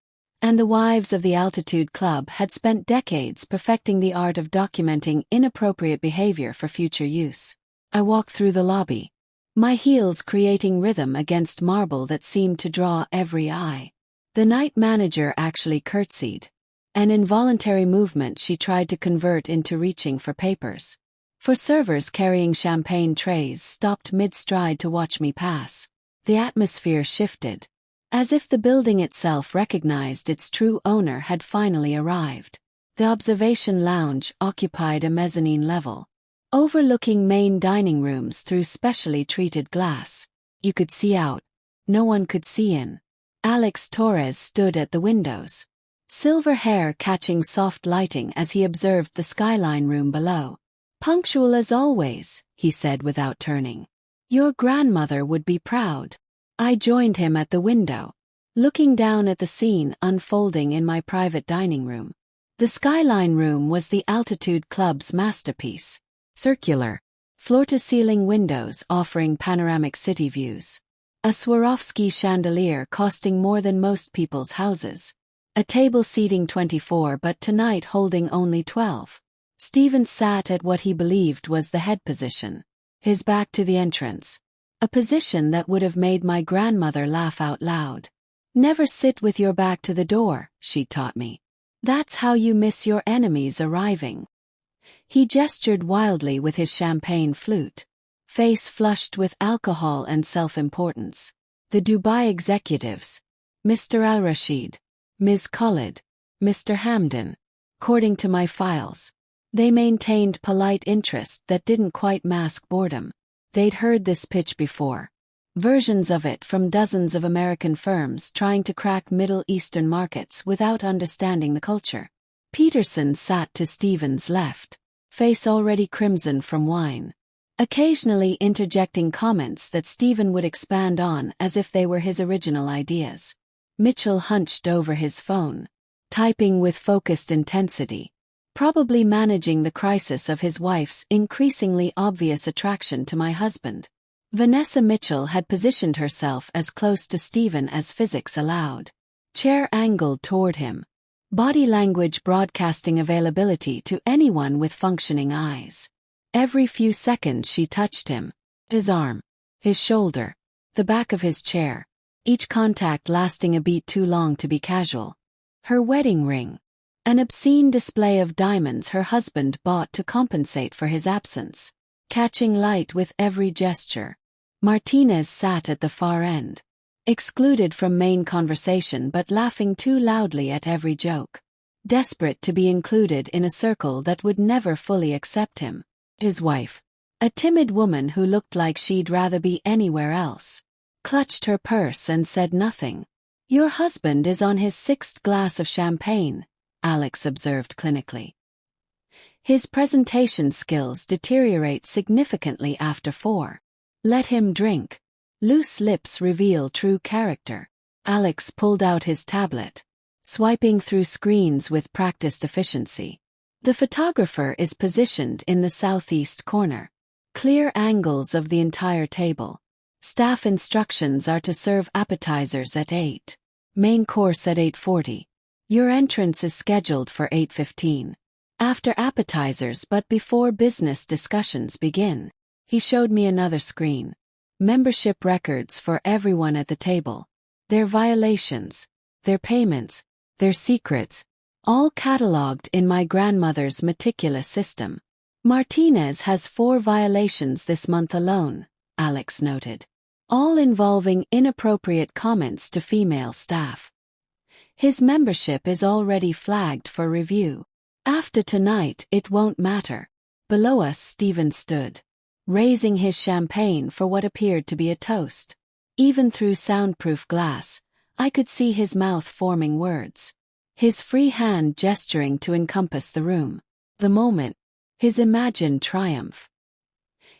and the wives of the Altitude Club had spent decades perfecting the art of documenting inappropriate behavior for future use. I walked through the lobby, my heels creating rhythm against marble that seemed to draw every eye. The night manager actually curtsied, an involuntary movement she tried to convert into reaching for papers. For servers carrying champagne trays stopped mid-stride to watch me pass. The atmosphere shifted, as if the building itself recognized its true owner had finally arrived. The observation lounge occupied a mezzanine level, overlooking main dining rooms through specially treated glass. You could see out. No one could see in. Alex Torres stood at the windows, silver hair catching soft lighting as he observed the Skyline room below. "Punctual as always," he said without turning. "Your grandmother would be proud." I joined him at the window, looking down at the scene unfolding in my private dining room. The Skyline room was the Altitude Club's masterpiece. Circular, floor-to-ceiling windows offering panoramic city views. A Swarovski chandelier costing more than most people's houses. A table seating 24 but tonight holding only 12. Stephen sat at what he believed was the head position, his back to the entrance. A position that would have made my grandmother laugh out loud. "Never sit with your back to the door," she taught me. "That's how you miss your enemies arriving." He gestured wildly with his champagne flute, face flushed with alcohol and self-importance. The Dubai executives, Mr. Al-Rashid, Ms. Khalid, Mr. Hamdan. According to my files, they maintained polite interest that didn't quite mask boredom. They'd heard this pitch before. Versions of it from dozens of American firms trying to crack Middle Eastern markets without understanding the culture. Peterson sat to Stephen's left, face already crimson from wine, occasionally interjecting comments that Stephen would expand on as if they were his original ideas. Mitchell hunched over his phone, typing with focused intensity, probably managing the crisis of his wife's increasingly obvious attraction to my husband. Vanessa Mitchell had positioned herself as close to Stephen as physics allowed. Chair angled toward him, body language broadcasting availability to anyone with functioning eyes. Every few seconds she touched him, his arm, his shoulder, the back of his chair, each contact lasting a beat too long to be casual. Her wedding ring, an obscene display of diamonds her husband bought to compensate for his absence, catching light with every gesture. Martinez sat at the far end, excluded from main conversation but laughing too loudly at every joke, desperate to be included in a circle that would never fully accept him. His wife, a timid woman who looked like she'd rather be anywhere else, clutched her purse and said nothing. "Your husband is on his 6th glass of champagne," Alex observed clinically. His presentation skills deteriorate significantly after 4. Let him drink. Loose lips reveal true character. Alex pulled out his tablet, swiping through screens with practiced efficiency. The photographer is positioned in the southeast corner. Clear angles of the entire table. Staff instructions are to serve appetizers at 8. Main course at 8:40. Your entrance is scheduled for 8:15. After appetizers but before business discussions begin. He showed me another screen. Membership records for everyone at the table. Their violations, their payments, their secrets, all catalogued in my grandmother's meticulous system. Martinez has 4 violations this month alone, Alex noted. All involving inappropriate comments to female staff. His membership is already flagged for review. After tonight, it won't matter. Below us, Steven stood, raising his champagne for what appeared to be a toast. Even through soundproof glass, I could see his mouth forming words. His free hand gesturing to encompass the room. The moment, his imagined triumph.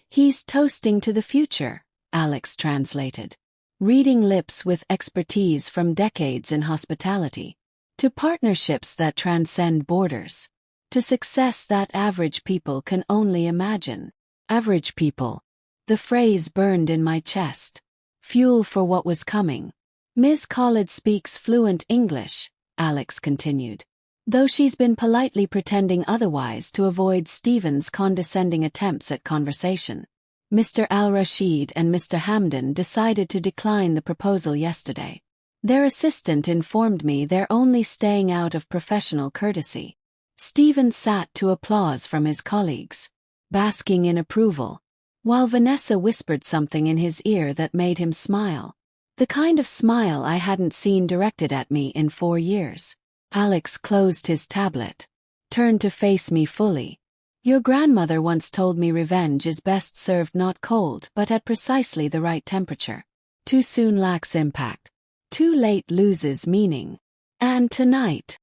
He's toasting to the future, Alex translated. Reading lips with expertise from decades in hospitality. To partnerships that transcend borders. To success that average people can only imagine. Average people. The phrase burned in my chest. Fuel for what was coming. Ms. Khalid speaks fluent English, Alex continued. Though she's been politely pretending otherwise to avoid Steven's condescending attempts at conversation. Mr. Al-Rashid and Mr. Hamdan decided to decline the proposal yesterday. Their assistant informed me they're only staying out of professional courtesy. Steven sat to applause from his colleagues, basking in approval, while Vanessa whispered something in his ear that made him smile. The kind of smile I hadn't seen directed at me in 4 years. Alex closed his tablet, turned to face me fully. Your grandmother once told me revenge is best served not cold but at precisely the right temperature. Too soon lacks impact. Too late loses meaning. And tonight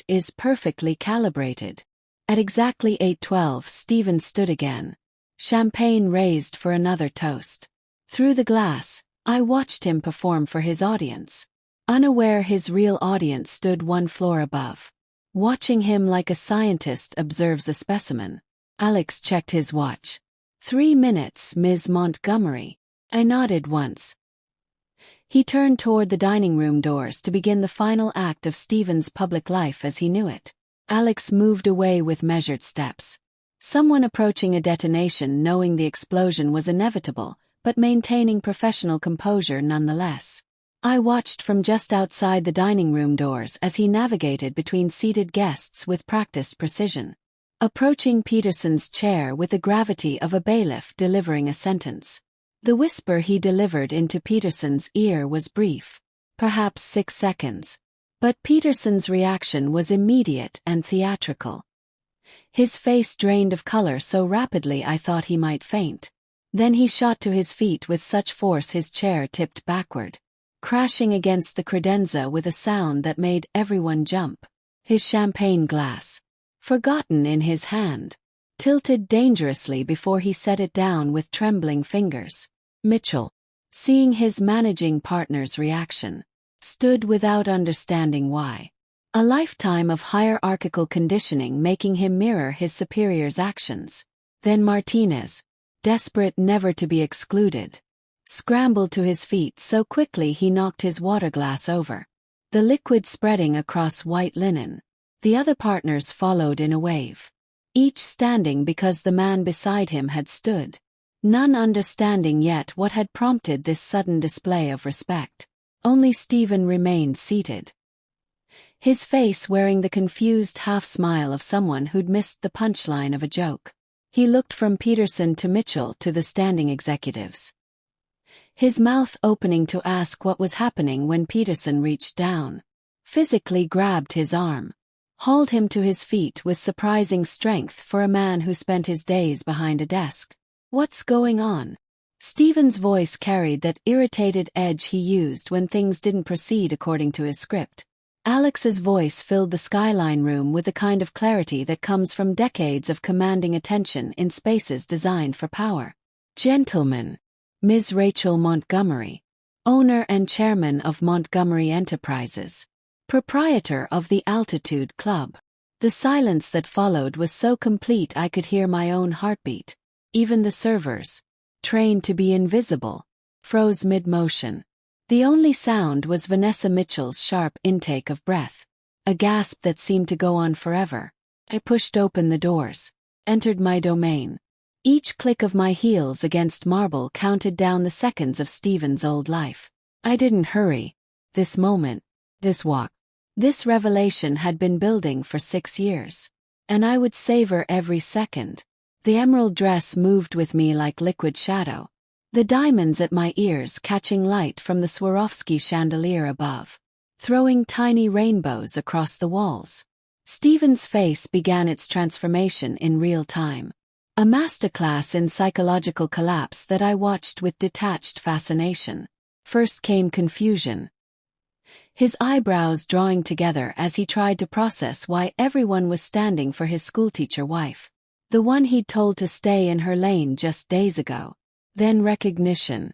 is perfectly calibrated. At exactly 8:12, Steven stood again. Champagne raised for another toast. Through the glass, I watched him perform for his audience. Unaware his real audience stood 1 floor above. Watching him like a scientist observes a specimen. Alex checked his watch. 3 minutes, Ms. Montgomery. I nodded once. He turned toward the dining room doors to begin the final act of Steven's public life as he knew it. Alex moved away with measured steps. Someone approaching a detonation knowing the explosion was inevitable, but maintaining professional composure nonetheless. I watched from just outside the dining room doors as he navigated between seated guests with practiced precision. Approaching Peterson's chair with the gravity of a bailiff delivering a sentence. The whisper he delivered into Peterson's ear was brief, perhaps 6 seconds. But Peterson's reaction was immediate and theatrical. His face drained of color so rapidly I thought he might faint. Then he shot to his feet with such force his chair tipped backward, crashing against the credenza with a sound that made everyone jump. His champagne glass, forgotten in his hand, tilted dangerously before he set it down with trembling fingers. Mitchell, seeing his managing partner's reaction, stood without understanding why. A lifetime of hierarchical conditioning making him mirror his superior's actions. Then Martinez, desperate never to be excluded, scrambled to his feet so quickly he knocked his water glass over, the liquid spreading across white linen. The other partners followed in a wave, each standing because the man beside him had stood, none understanding yet what had prompted this sudden display of respect. Only Steven remained seated, his face wearing the confused half-smile of someone who'd missed the punchline of a joke. He looked from Peterson to Mitchell to the standing executives, his mouth opening to ask what was happening when Peterson reached down, physically grabbed his arm, hauled him to his feet with surprising strength for a man who spent his days behind a desk. What's going on? Steven's voice carried that irritated edge he used when things didn't proceed according to his script. Alex's voice filled the skyline room with the kind of clarity that comes from decades of commanding attention in spaces designed for power. Gentlemen, Ms. Rachel Montgomery, owner and chairman of Montgomery Enterprises, proprietor of the Altitude Club. The silence that followed was so complete I could hear my own heartbeat. Even the servers, trained to be invisible, froze mid-motion. The only sound was Vanessa Mitchell's sharp intake of breath, a gasp that seemed to go on forever. I pushed open the doors, entered my domain. Each click of my heels against marble counted down the seconds of Stephen's old life. I didn't hurry. This moment, this walk, this revelation had been building for 6 years. And I would savor every second. The emerald dress moved with me like liquid shadow, the diamonds at my ears catching light from the Swarovski chandelier above, throwing tiny rainbows across the walls. Stephen's face began its transformation in real time. A masterclass in psychological collapse that I watched with detached fascination. First came confusion. His eyebrows drawing together as he tried to process why everyone was standing for his schoolteacher wife. The one he'd told to stay in her lane just days ago. Then recognition.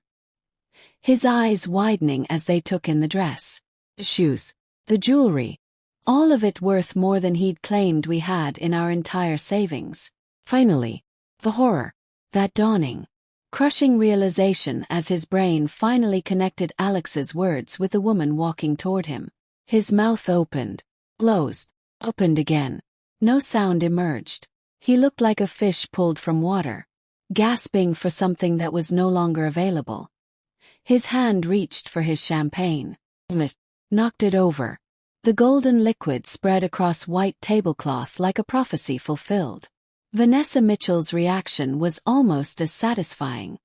His eyes widening as they took in the dress, the shoes, the jewelry. All of it worth more than he'd claimed we had in our entire savings. Finally, the horror. That dawning, crushing realization as his brain finally connected Alex's words with the woman walking toward him. His mouth opened, closed, opened again. No sound emerged. He looked like a fish pulled from water, gasping for something that was no longer available. His hand reached for his champagne. Knocked it over. The golden liquid spread across white tablecloth like a prophecy fulfilled. Vanessa Mitchell's reaction was almost as satisfying.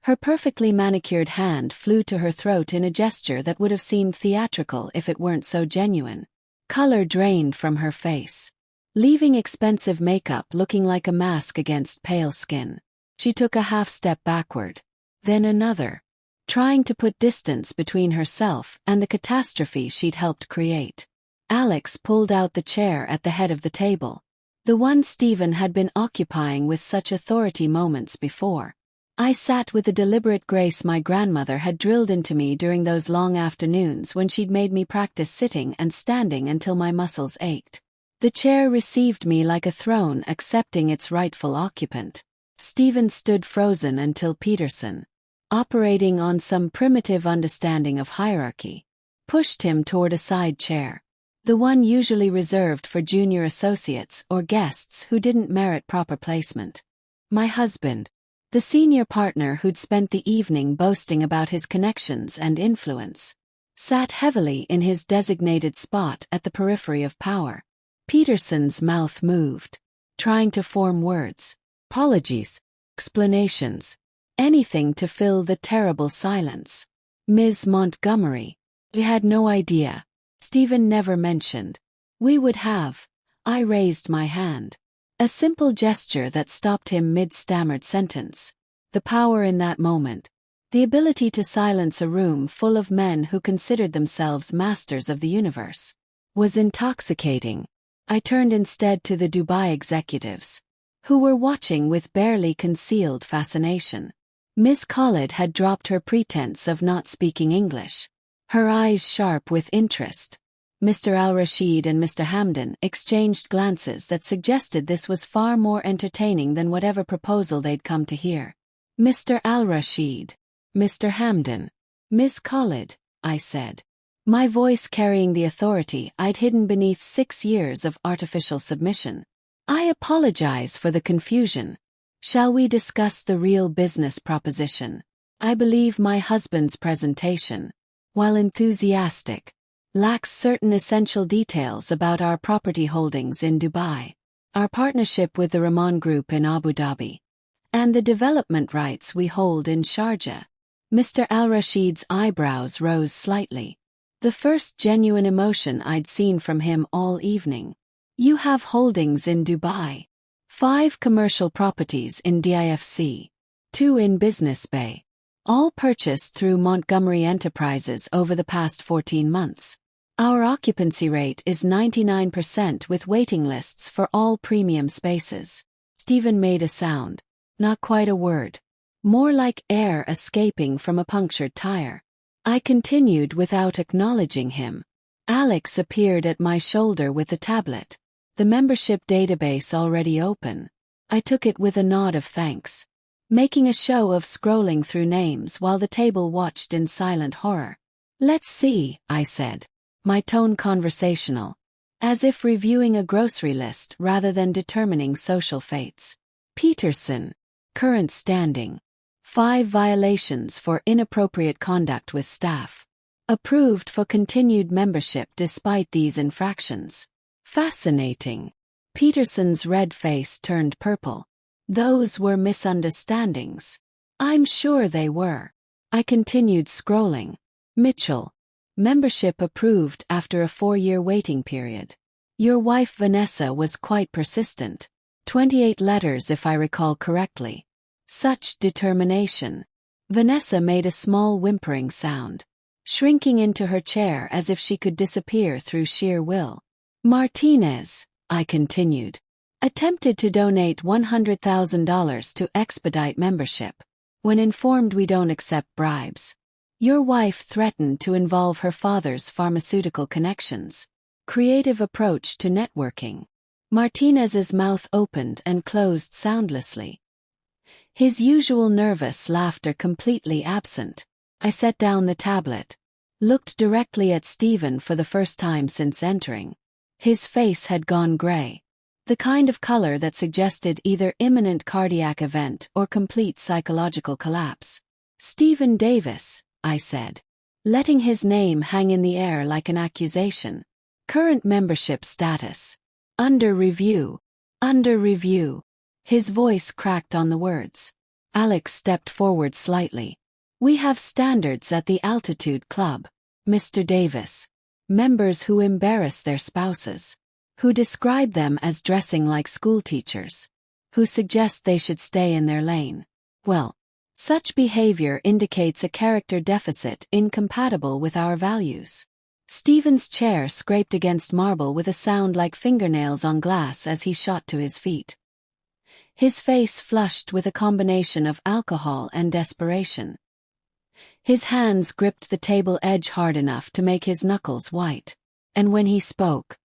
Her perfectly manicured hand flew to her throat in a gesture that would have seemed theatrical if it weren't so genuine. Color drained from her face, leaving expensive makeup looking like a mask against pale skin. She took a half step backward, then another, trying to put distance between herself and the catastrophe she'd helped create. Alex pulled out the chair at the head of the table, the one Stephen had been occupying with such authority moments before. I sat with the deliberate grace my grandmother had drilled into me during those long afternoons when she'd made me practice sitting and standing until my muscles ached. The chair received me like a throne accepting its rightful occupant. Stephen stood frozen until Peterson, operating on some primitive understanding of hierarchy, pushed him toward a side chair, the one usually reserved for junior associates or guests who didn't merit proper placement. My husband, the senior partner who'd spent the evening boasting about his connections and influence, sat heavily in his designated spot at the periphery of power. Peterson's mouth moved, trying to form words, apologies, explanations, anything to fill the terrible silence. Ms. Montgomery, we had no idea. Stephen never mentioned. We would have. I raised my hand. A simple gesture that stopped him mid-stammered sentence. The power in that moment. The ability to silence a room full of men who considered themselves masters of the universe. Was intoxicating. I turned instead to the Dubai executives, who were watching with barely concealed fascination. Miss Khalid had dropped her pretense of not speaking English, her eyes sharp with interest. Mr. Al-Rashid and Mr. Hamdan exchanged glances that suggested this was far more entertaining than whatever proposal they'd come to hear. Mr. Al-Rashid, Mr. Hamdan, Miss Khalid, I said, my voice carrying the authority I'd hidden beneath 6 years of artificial submission. I apologize for the confusion. Shall we discuss the real business proposition? I believe my husband's presentation, while enthusiastic, lacks certain essential details about our property holdings in Dubai, our partnership with the Rahman Group in Abu Dhabi, and the development rights we hold in Sharjah. Mr. Al-Rashid's eyebrows rose slightly, the first genuine emotion I'd seen from him all evening. You have holdings in Dubai. 5 commercial properties in DIFC, 2 in Business Bay, all purchased through Montgomery Enterprises over the past 14 months. Our occupancy rate is 99% with waiting lists for all premium spaces. Stephen made a sound. Not quite a word. More like air escaping from a punctured tire. I continued without acknowledging him. Alex appeared at my shoulder with the tablet. The membership database already open. I took it with a nod of thanks, making a show of scrolling through names while the table watched in silent horror. Let's see, I said, my tone conversational, as if reviewing a grocery list rather than determining social fates. Peterson. Current standing. 5 violations for inappropriate conduct with staff. Approved for continued membership despite these infractions. Fascinating. Peterson's red face turned purple. Those were misunderstandings. I'm sure they were. I continued scrolling. Mitchell. Membership approved after a 4-year waiting period. Your wife Vanessa was quite persistent. 28 letters if I recall correctly. Such determination. Vanessa made a small whimpering sound, shrinking into her chair as if she could disappear through sheer will. Martinez, I continued, attempted to donate $100,000 to expedite membership. When informed we don't accept bribes. Your wife threatened to involve her father's pharmaceutical connections. Creative approach to networking. Martinez's mouth opened and closed soundlessly. His usual nervous laughter completely absent. I set down the tablet, looked directly at Stephen for the first time since entering. His face had gone gray. The kind of color that suggested either imminent cardiac event or complete psychological collapse. Stephen Davis, I said, letting his name hang in the air like an accusation. Current membership status. Under review. Under review. His voice cracked on the words. Alex stepped forward slightly. We have standards at the Altitude Club, Mr. Davis. Members who embarrass their spouses. Who describe them as dressing like schoolteachers. Who suggest they should stay in their lane. Well, such behavior indicates a character deficit incompatible with our values. Stephen's chair scraped against marble with a sound like fingernails on glass as he shot to his feet. His face flushed with a combination of alcohol and desperation. His hands gripped the table edge hard enough to make his knuckles white. And when he spoke,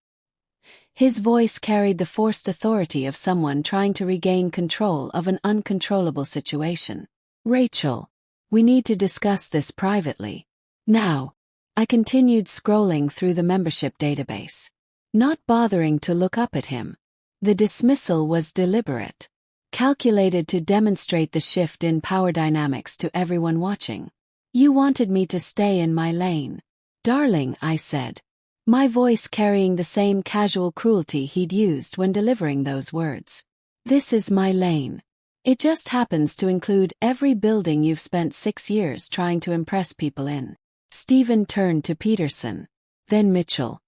his voice carried the forced authority of someone trying to regain control of an uncontrollable situation. Rachel, we need to discuss this privately. Now. I continued scrolling through the membership database, not bothering to look up at him. The dismissal was deliberate, calculated to demonstrate the shift in power dynamics to everyone watching. You wanted me to stay in my lane. Darling, I said, my voice carrying the same casual cruelty he'd used when delivering those words. This is my lane. It just happens to include every building you've spent 6 years trying to impress people in. Stephen turned to Peterson, then Mitchell.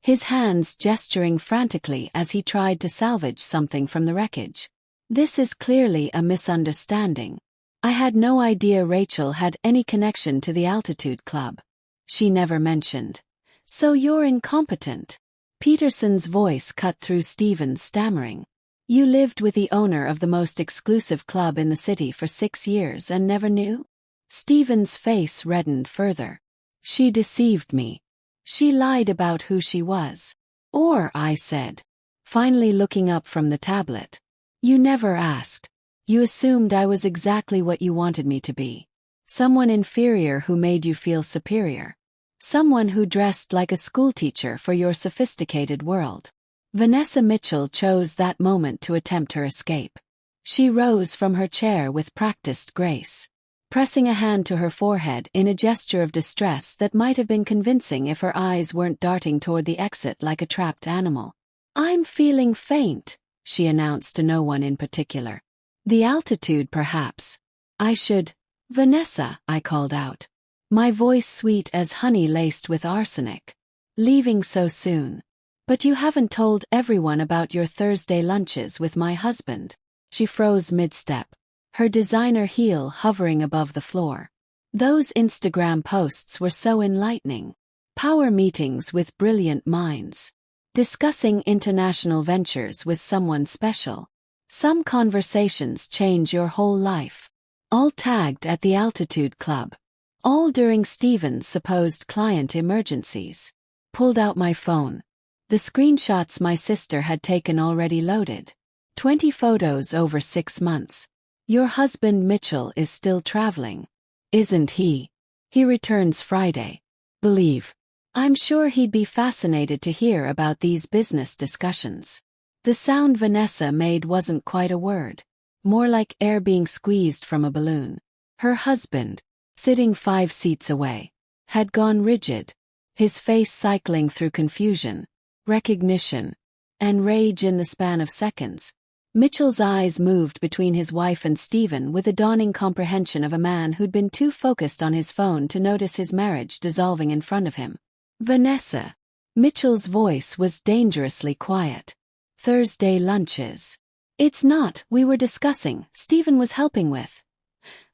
His hands gesturing frantically as he tried to salvage something from the wreckage. This is clearly a misunderstanding. I had no idea Rachel had any connection to the Altitude Club. She never mentioned. So you're incompetent. Peterson's voice cut through Stephen's stammering. You lived with the owner of the most exclusive club in the city for 6 years and never knew? Stephen's face reddened further. She deceived me. She lied about who she was. Or, I said, finally looking up from the tablet. You never asked. You assumed I was exactly what you wanted me to be. Someone inferior who made you feel superior. Someone who dressed like a schoolteacher for your sophisticated world. Vanessa Mitchell chose that moment to attempt her escape. She rose from her chair with practiced grace, pressing a hand to her forehead in a gesture of distress that might have been convincing if her eyes weren't darting toward the exit like a trapped animal. I'm feeling faint, she announced to no one in particular. The altitude, perhaps. I should. Vanessa, I called out, my voice sweet as honey laced with arsenic. Leaving so soon. But you haven't told everyone about your Thursday lunches with my husband. She froze mid-step, her designer heel hovering above the floor. Those Instagram posts were so enlightening. Power meetings with brilliant minds. Discussing international ventures with someone special. Some conversations change your whole life. All tagged at the Altitude Club. All during Stephen's supposed client emergencies. Pulled out my phone. The screenshots my sister had taken already loaded. 20 photos over 6 months. Your husband Mitchell is still traveling. Isn't he? He returns Friday. Believe. I'm sure he'd be fascinated to hear about these business discussions. The sound Vanessa made wasn't quite a word. More like air being squeezed from a balloon. Her husband, sitting 5 seats away, had gone rigid, his face cycling through confusion, recognition, and rage in the span of seconds. Mitchell's eyes moved between his wife and Stephen with a dawning comprehension of a man who'd been too focused on his phone to notice his marriage dissolving in front of him. Vanessa. Mitchell's voice was dangerously quiet. Thursday lunches. It's not, we were discussing, Stephen was helping with.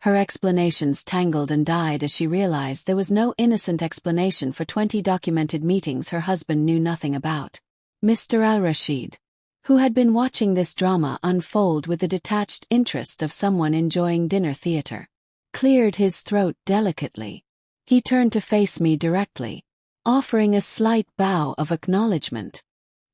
Her explanations tangled and died as she realized there was no innocent explanation for 20 documented meetings her husband knew nothing about. Mr. Al-Rashid, who had been watching this drama unfold with the detached interest of someone enjoying dinner theater, cleared his throat delicately. He turned to face me directly, offering a slight bow of acknowledgement.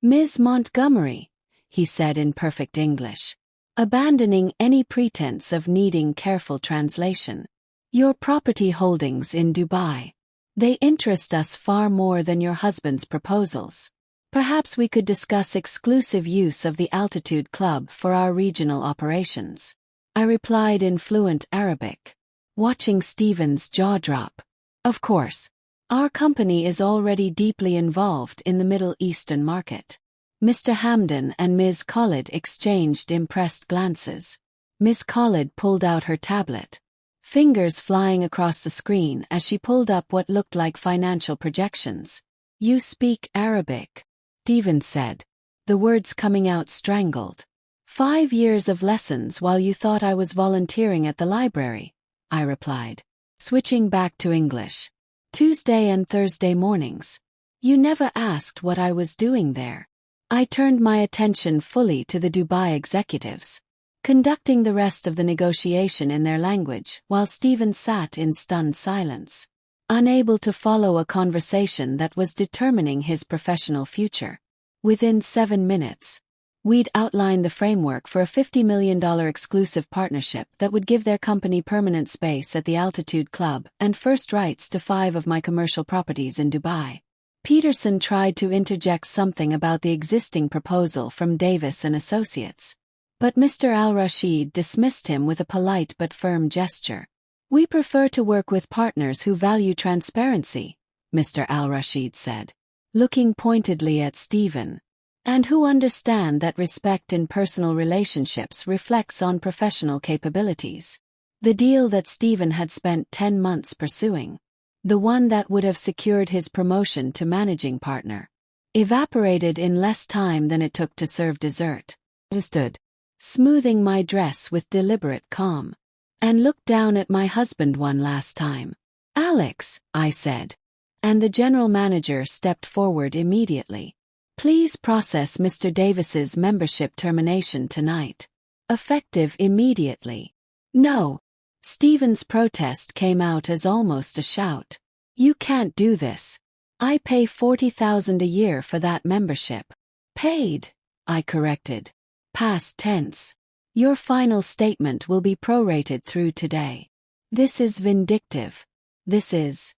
Ms. Montgomery, he said in perfect English, abandoning any pretense of needing careful translation. Your property holdings in Dubai. They interest us far more than your husband's proposals. Perhaps we could discuss exclusive use of the Altitude Club for our regional operations. I replied in fluent Arabic, watching Stephen's jaw drop. Of course. Our company is already deeply involved in the Middle Eastern market. Mr. Hamdan and Ms. Khalid exchanged impressed glances. Ms. Khalid pulled out her tablet, fingers flying across the screen as she pulled up what looked like financial projections. You speak Arabic, Stephen said, the words coming out strangled. 5 years of lessons while you thought I was volunteering at the library, I replied, switching back to English. Tuesday and Thursday mornings. You never asked what I was doing there. I turned my attention fully to the Dubai executives, conducting the rest of the negotiation in their language while Stephen sat in stunned silence, unable to follow a conversation that was determining his professional future. Within 7 minutes, we'd outlined the framework for a $50 million exclusive partnership that would give their company permanent space at the Altitude Club and first rights to 5 of my commercial properties in Dubai. Peterson tried to interject something about the existing proposal from Davis and Associates, but Mr. Al-Rashid dismissed him with a polite but firm gesture. We prefer to work with partners who value transparency, Mr. Al-Rashid said, looking pointedly at Stephen, and who understand that respect in personal relationships reflects on professional capabilities. The deal that Stephen had spent 10 months pursuing, the one that would have secured his promotion to managing partner, evaporated in less time than it took to serve dessert. I stood, smoothing my dress with deliberate calm, and looked down at my husband one last time. Alex, I said, and the general manager stepped forward immediately. Please process Mr. Davis's membership termination tonight. Effective immediately. No. Stephen's protest came out as almost a shout. You can't do this. I pay $40,000 a year for that membership. Paid, I corrected. Past tense. Your final statement will be prorated through today. This is vindictive. This is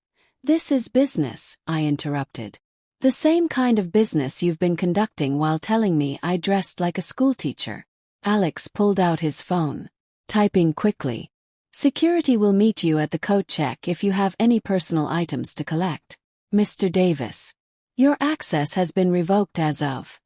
business, I interrupted. The same kind of business you've been conducting while telling me I dressed like a schoolteacher. Alex pulled out his phone, typing quickly. Security will meet you at the coat check if you have any personal items to collect. Mr. Davis. Your access has been revoked as of.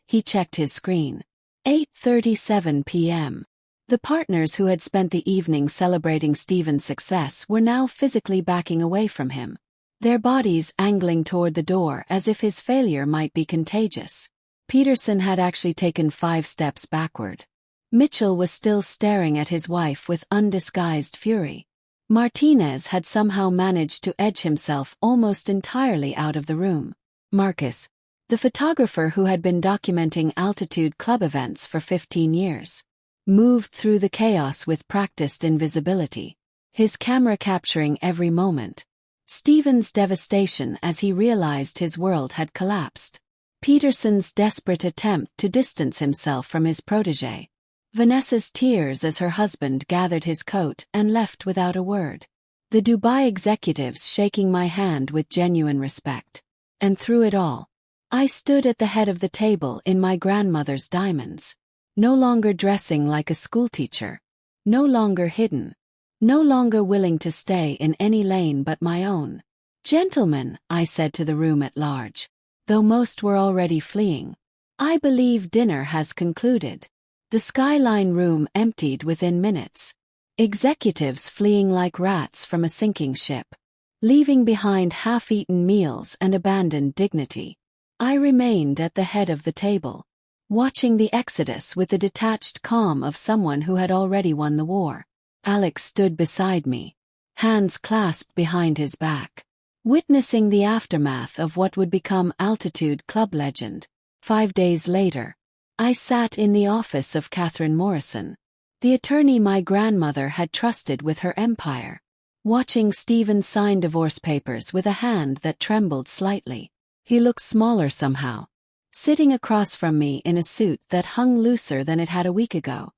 He checked his screen. 8:37 p.m. The partners who had spent the evening celebrating Stephen's success were now physically backing away from him, their bodies angling toward the door as if his failure might be contagious. Peterson had actually taken 5 steps backward. Mitchell was still staring at his wife with undisguised fury. Martinez had somehow managed to edge himself almost entirely out of the room. Marcus, the photographer who had been documenting Altitude Club events for 15 years, moved through the chaos with practiced invisibility, his camera capturing every moment. Stephen's devastation as he realized his world had collapsed. Peterson's desperate attempt to distance himself from his protégé. Vanessa's tears as her husband gathered his coat and left without a word. The Dubai executives shaking my hand with genuine respect. And through it all, I stood at the head of the table in my grandmother's diamonds. No longer dressing like a schoolteacher. No longer hidden. No longer willing to stay in any lane but my own. "Gentlemen," I said to the room at large, though most were already fleeing, "I believe dinner has concluded." The Skyline room emptied within minutes. Executives fleeing like rats from a sinking ship, leaving behind half-eaten meals and abandoned dignity. I remained at the head of the table, watching the exodus with the detached calm of someone who had already won the war. Alex stood beside me, hands clasped behind his back, witnessing the aftermath of what would become Altitude Club legend. 5 days later, I sat in the office of Catherine Morrison, the attorney my grandmother had trusted with her empire, watching Stephen sign divorce papers with a hand that trembled slightly. He looked smaller somehow, sitting across from me in a suit that hung looser than it had a week ago.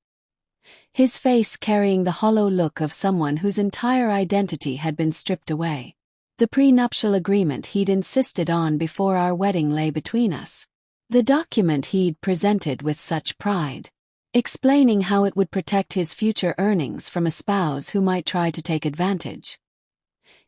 His face carrying the hollow look of someone whose entire identity had been stripped away. The prenuptial agreement he'd insisted on before our wedding lay between us. The document he'd presented with such pride, explaining how it would protect his future earnings from a spouse who might try to take advantage.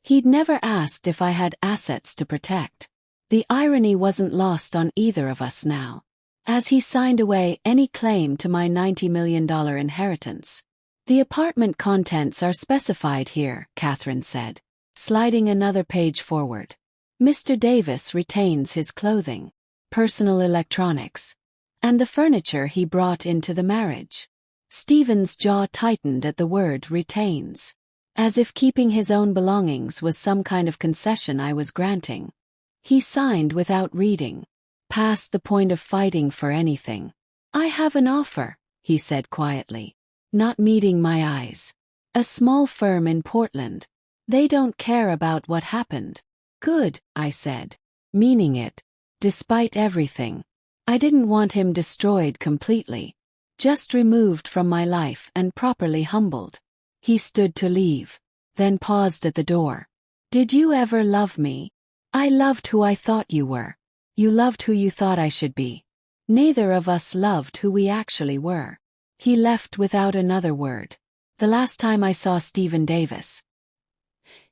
He'd never asked if I had assets to protect. The irony wasn't lost on either of us now, as he signed away any claim to my $90 million inheritance. "The apartment contents are specified here," Catherine said, sliding another page forward. "Mr. Davis retains his clothing, personal electronics, and the furniture he brought into the marriage." Stephen's jaw tightened at the word "retains," as if keeping his own belongings was some kind of concession I was granting. He signed without reading, past the point of fighting for anything. "I have an offer," he said quietly, not meeting my eyes. "A small firm in Portland. They don't care about what happened." "Good," I said, meaning it. Despite everything, I didn't want him destroyed completely, just removed from my life and properly humbled. He stood to leave, then paused at the door. "Did you ever love me?" "I loved who I thought you were. You loved who you thought I should be. Neither of us loved who we actually were." He left without another word. The last time I saw Stephen Davis,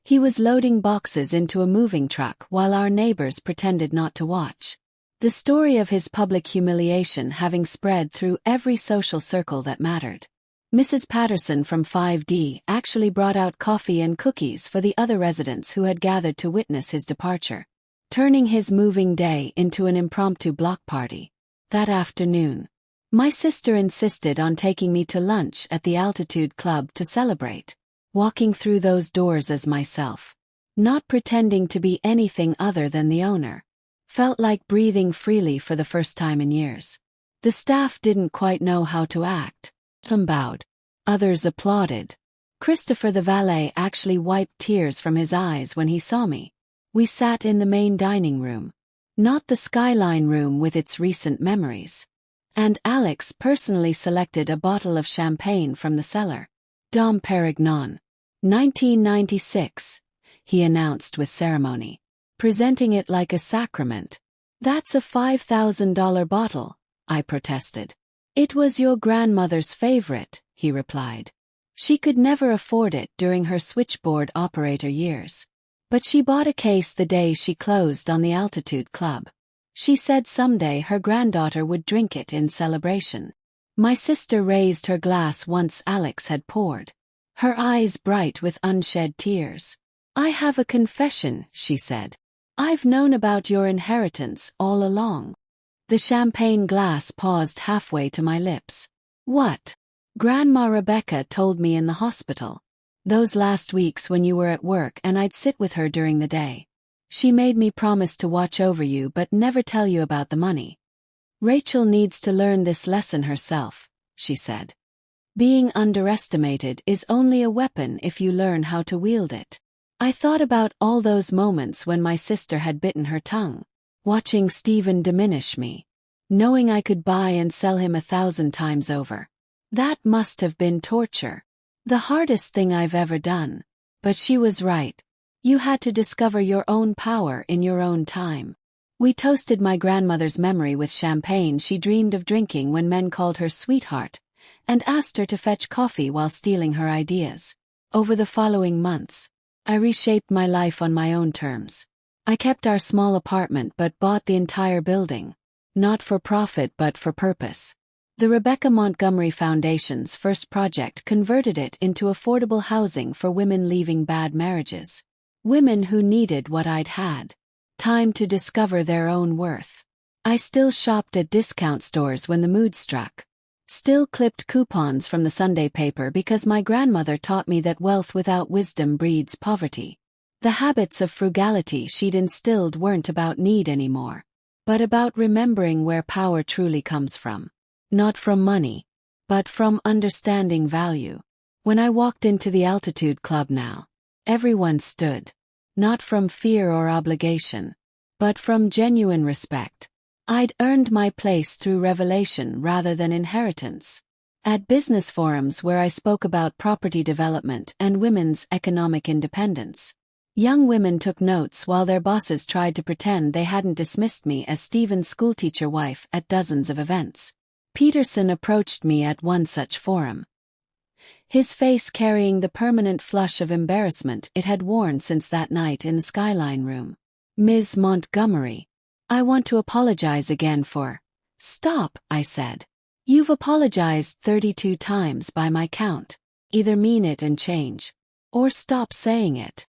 he was loading boxes into a moving truck while our neighbors pretended not to watch. The story of his public humiliation having spread through every social circle that mattered. Mrs. Patterson from 5D actually brought out coffee and cookies for the other residents who had gathered to witness his departure, turning his moving day into an impromptu block party. That afternoon, my sister insisted on taking me to lunch at the Altitude Club to celebrate. Walking through those doors as myself, not pretending to be anything other than the owner, felt like breathing freely for the first time in years. The staff didn't quite know how to act. Some bowed. Others applauded. Christopher the valet actually wiped tears from his eyes when he saw me. We sat in the main dining room, not the Skyline room with its recent memories. And Alex personally selected a bottle of champagne from the cellar. Dom Perignon, 1996, he announced with ceremony, presenting it like a sacrament. "That's a $5,000 bottle," I protested. "It was your grandmother's favorite," he replied. "She could never afford it during her switchboard operator years. But she bought a case the day she closed on the Altitude Club. She said someday her granddaughter would drink it in celebration." My sister raised her glass once Alex had poured, her eyes bright with unshed tears. "I have a confession," she said. "I've known about your inheritance all along." The champagne glass paused halfway to my lips. "What?" "Grandma Rebecca told me in the hospital. Those last weeks when you were at work and I'd sit with her during the day. She made me promise to watch over you but never tell you about the money. Rachel needs to learn this lesson herself, she said. Being underestimated is only a weapon if you learn how to wield it. I thought about all those moments when my sister had bitten her tongue, watching Stephen diminish me, knowing I could buy and sell him 1,000 times over. That must have been torture. The hardest thing I've ever done. But she was right. You had to discover your own power in your own time. We toasted my grandmother's memory with champagne she dreamed of drinking when men called her sweetheart, and asked her to fetch coffee while stealing her ideas. Over the following months, I reshaped my life on my own terms. I kept our small apartment but bought the entire building. Not for profit but for purpose. The Rebecca Montgomery Foundation's first project converted it into affordable housing for women leaving bad marriages. Women who needed what I'd had. Time to discover their own worth. I still shopped at discount stores when the mood struck. Still clipped coupons from the Sunday paper because my grandmother taught me that wealth without wisdom breeds poverty. The habits of frugality she'd instilled weren't about need anymore, but about remembering where power truly comes from. Not from money, but from understanding value. When I walked into the Altitude Club now, everyone stood. Not from fear or obligation, but from genuine respect. I'd earned my place through revelation rather than inheritance. At business forums where I spoke about property development and women's economic independence, young women took notes while their bosses tried to pretend they hadn't dismissed me as Stephen's schoolteacher wife at dozens of events. Peterson approached me at one such forum, his face carrying the permanent flush of embarrassment it had worn since that night in the Skyline room. "Ms. Montgomery, I want to apologize again for—" "Stop," I said. "You've apologized 32 times by my count. Either mean it and change, or stop saying it."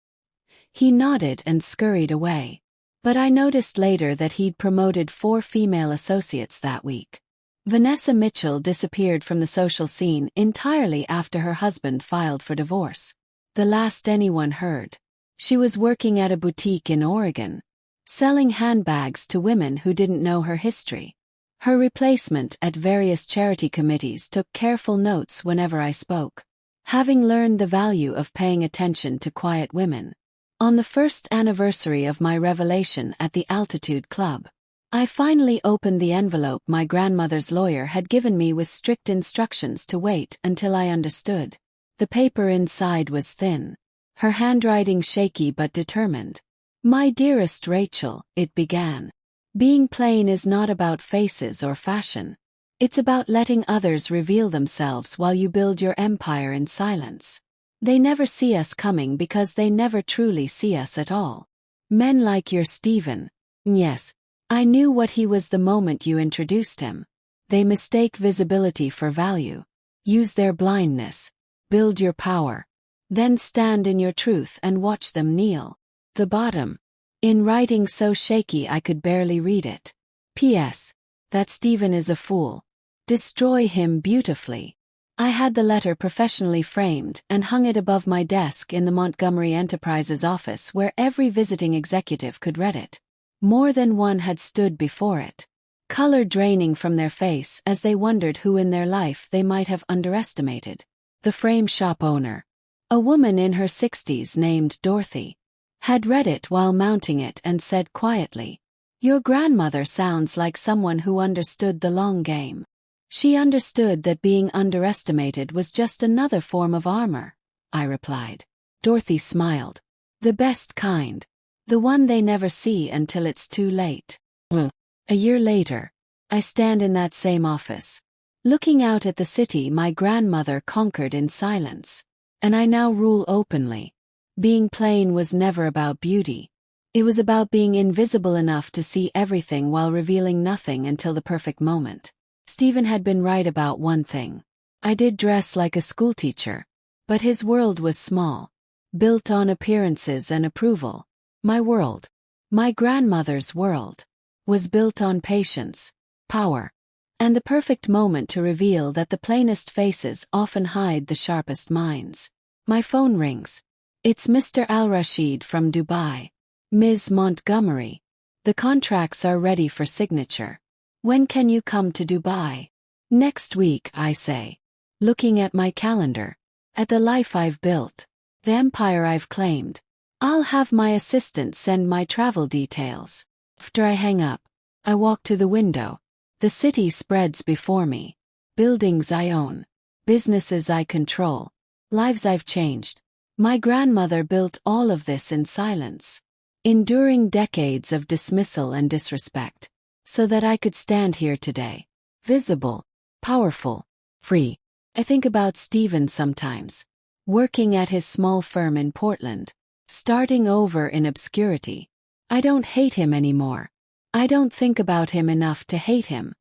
He nodded and scurried away. But I noticed later that he'd promoted 4 female associates that week. Vanessa Mitchell disappeared from the social scene entirely after her husband filed for divorce. The last anyone heard. She was working at a boutique in Oregon, selling handbags to women who didn't know her history. Her replacement at various charity committees took careful notes whenever I spoke, having learned the value of paying attention to quiet women. On the first anniversary of my revelation at the Altitude Club, I finally opened the envelope my grandmother's lawyer had given me with strict instructions to wait until I understood. The paper inside was thin, her handwriting shaky but determined. "My dearest Rachel," it began. "Being plain is not about faces or fashion. It's about letting others reveal themselves while you build your empire in silence. They never see us coming because they never truly see us at all. Men like your Stephen. Yes, I knew what he was the moment you introduced him. They mistake visibility for value. Use their blindness. Build your power. Then stand in your truth and watch them kneel." The bottom, in writing so shaky I could barely read it. "P.S. That Stephen is a fool. Destroy him beautifully." I had the letter professionally framed and hung it above my desk in the Montgomery Enterprises office where every visiting executive could read it. More than one had stood before it, color draining from their face as they wondered who in their life they might have underestimated. The frame shop owner, a woman in her 60s named Dorothy, had read it while mounting it and said quietly, "Your grandmother sounds like someone who understood the long game." She understood that being underestimated was just another form of armor, I replied. Dorothy smiled. "The best kind. The one they never see until it's too late." A year later, I stand in that same office, looking out at the city my grandmother conquered in silence. And I now rule openly. Being plain was never about beauty. It was about being invisible enough to see everything while revealing nothing until the perfect moment. Stephen had been right about one thing. I did dress like a schoolteacher, but his world was small, built on appearances and approval. My world, my grandmother's world, was built on patience, power, and the perfect moment to reveal that the plainest faces often hide the sharpest minds. My phone rings. It's Mr. Al-Rashid from Dubai. Ms. Montgomery. The contracts are ready for signature. When can you come to Dubai? Next week, I say. Looking at my calendar. At the life I've built. The empire I've claimed. I'll have my assistant send my travel details. After I hang up, I walk to the window. The city spreads before me. Buildings I own. Businesses I control. Lives I've changed. My grandmother built all of this in silence. Enduring decades of dismissal and disrespect. So that I could stand here today. Visible. Powerful. Free. I think about Stephen sometimes. Working at his small firm in Portland. Starting over in obscurity. I don't hate him anymore. I don't think about him enough to hate him.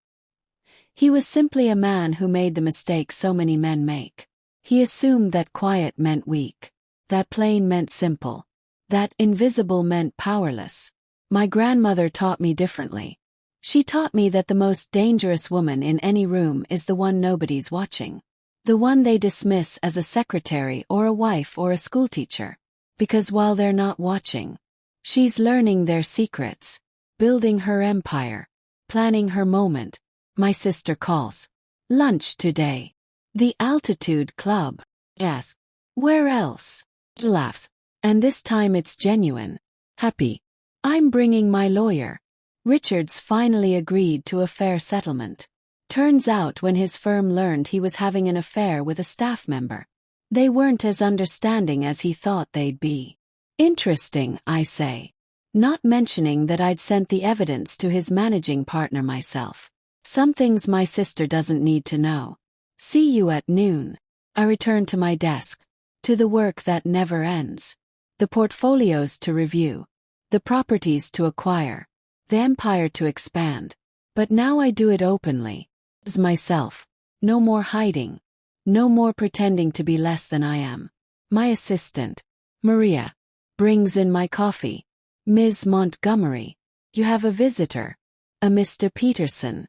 He was simply a man who made the mistake so many men make. He assumed that quiet meant weak. That plain meant simple. That invisible meant powerless. My grandmother taught me differently. She taught me that the most dangerous woman in any room is the one nobody's watching. The one they dismiss as a secretary or a wife or a schoolteacher. Because while they're not watching, she's learning their secrets, building her empire, planning her moment. My sister calls. Lunch today. The Altitude Club. Asks. Where else? Laughs. And this time it's genuine. Happy. I'm bringing my lawyer. Richards finally agreed to a fair settlement. Turns out when his firm learned he was having an affair with a staff member, they weren't as understanding as he thought they'd be. Interesting, I say. Not mentioning that I'd sent the evidence to his managing partner myself. Some things my sister doesn't need to know. See you at noon. I return to my desk. To the work that never ends. The portfolios to review. The properties to acquire. The empire to expand. But now I do it openly. As myself. No more hiding. No more pretending to be less than I am. My assistant, Maria, brings in my coffee. Ms. Montgomery, you have a visitor. A Mr. Peterson.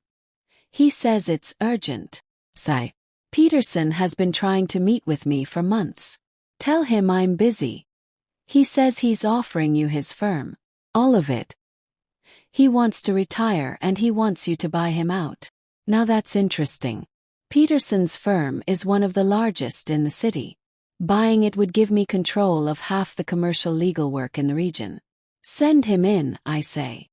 He says it's urgent. Sigh. Peterson has been trying to meet with me for months. Tell him I'm busy. He says he's offering you his firm. All of it. He wants to retire and he wants you to buy him out. Now that's interesting. Peterson's firm is one of the largest in the city. Buying it would give me control of half the commercial legal work in the region. Send him in, I say.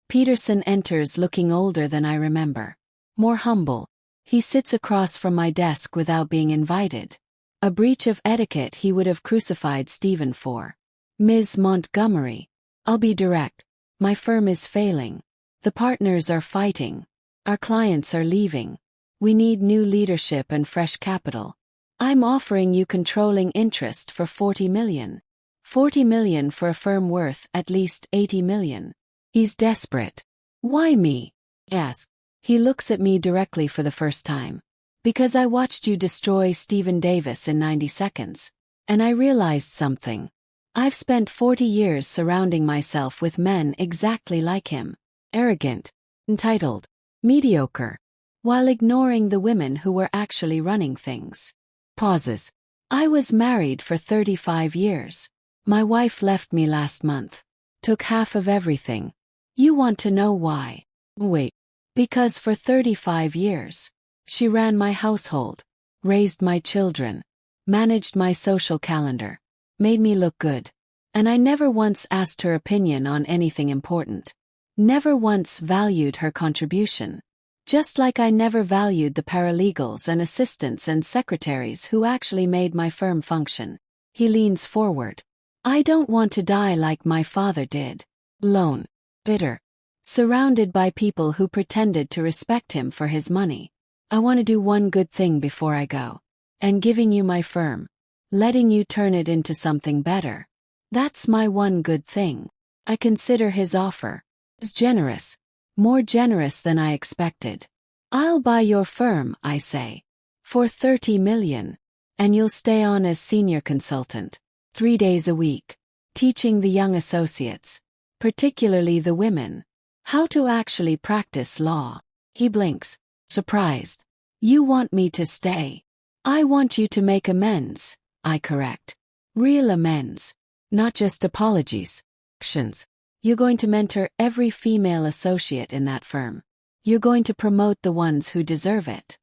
Peterson enters looking older than I remember. More humble. He sits across from my desk without being invited. A breach of etiquette he would have crucified Stephen for. Ms. Montgomery. I'll be direct. My firm is failing. The partners are fighting. Our clients are leaving. We need new leadership and fresh capital. I'm offering you controlling interest for $40 million. $40 million for a firm worth at least $80 million. He's desperate. Why me? Ask. He looks at me directly for the first time. Because I watched you destroy Stephen Davis in 90 seconds. And I realized something. I've spent 40 years surrounding myself with men exactly like him. Arrogant. Entitled. Mediocre. While ignoring the women who were actually running things. Pauses. I was married for 35 years. My wife left me last month. Took half of everything. You want to know why? Wait. Because for 35 years, she ran my household, raised my children, managed my social calendar, made me look good. And I never once asked her opinion on anything important. Never once valued her contribution. Just like I never valued the paralegals and assistants and secretaries who actually made my firm function. He leans forward. I don't want to die like my father did. Lone. Bitter. Surrounded by people who pretended to respect him for his money. I want to do one good thing before I go. And giving you my firm. Letting you turn it into something better. That's my one good thing. I consider his offer. It's generous. More generous than I expected. I'll buy your firm, I say. For $30 million. And you'll stay on as senior consultant. 3 days a week. Teaching the young associates. Particularly the women. How to actually practice law. He blinks. Surprised. You want me to stay. I want you to make amends. I correct. Real amends. Not just apologies. Actions. You're going to mentor every female associate in that firm. You're going to promote the ones who deserve it.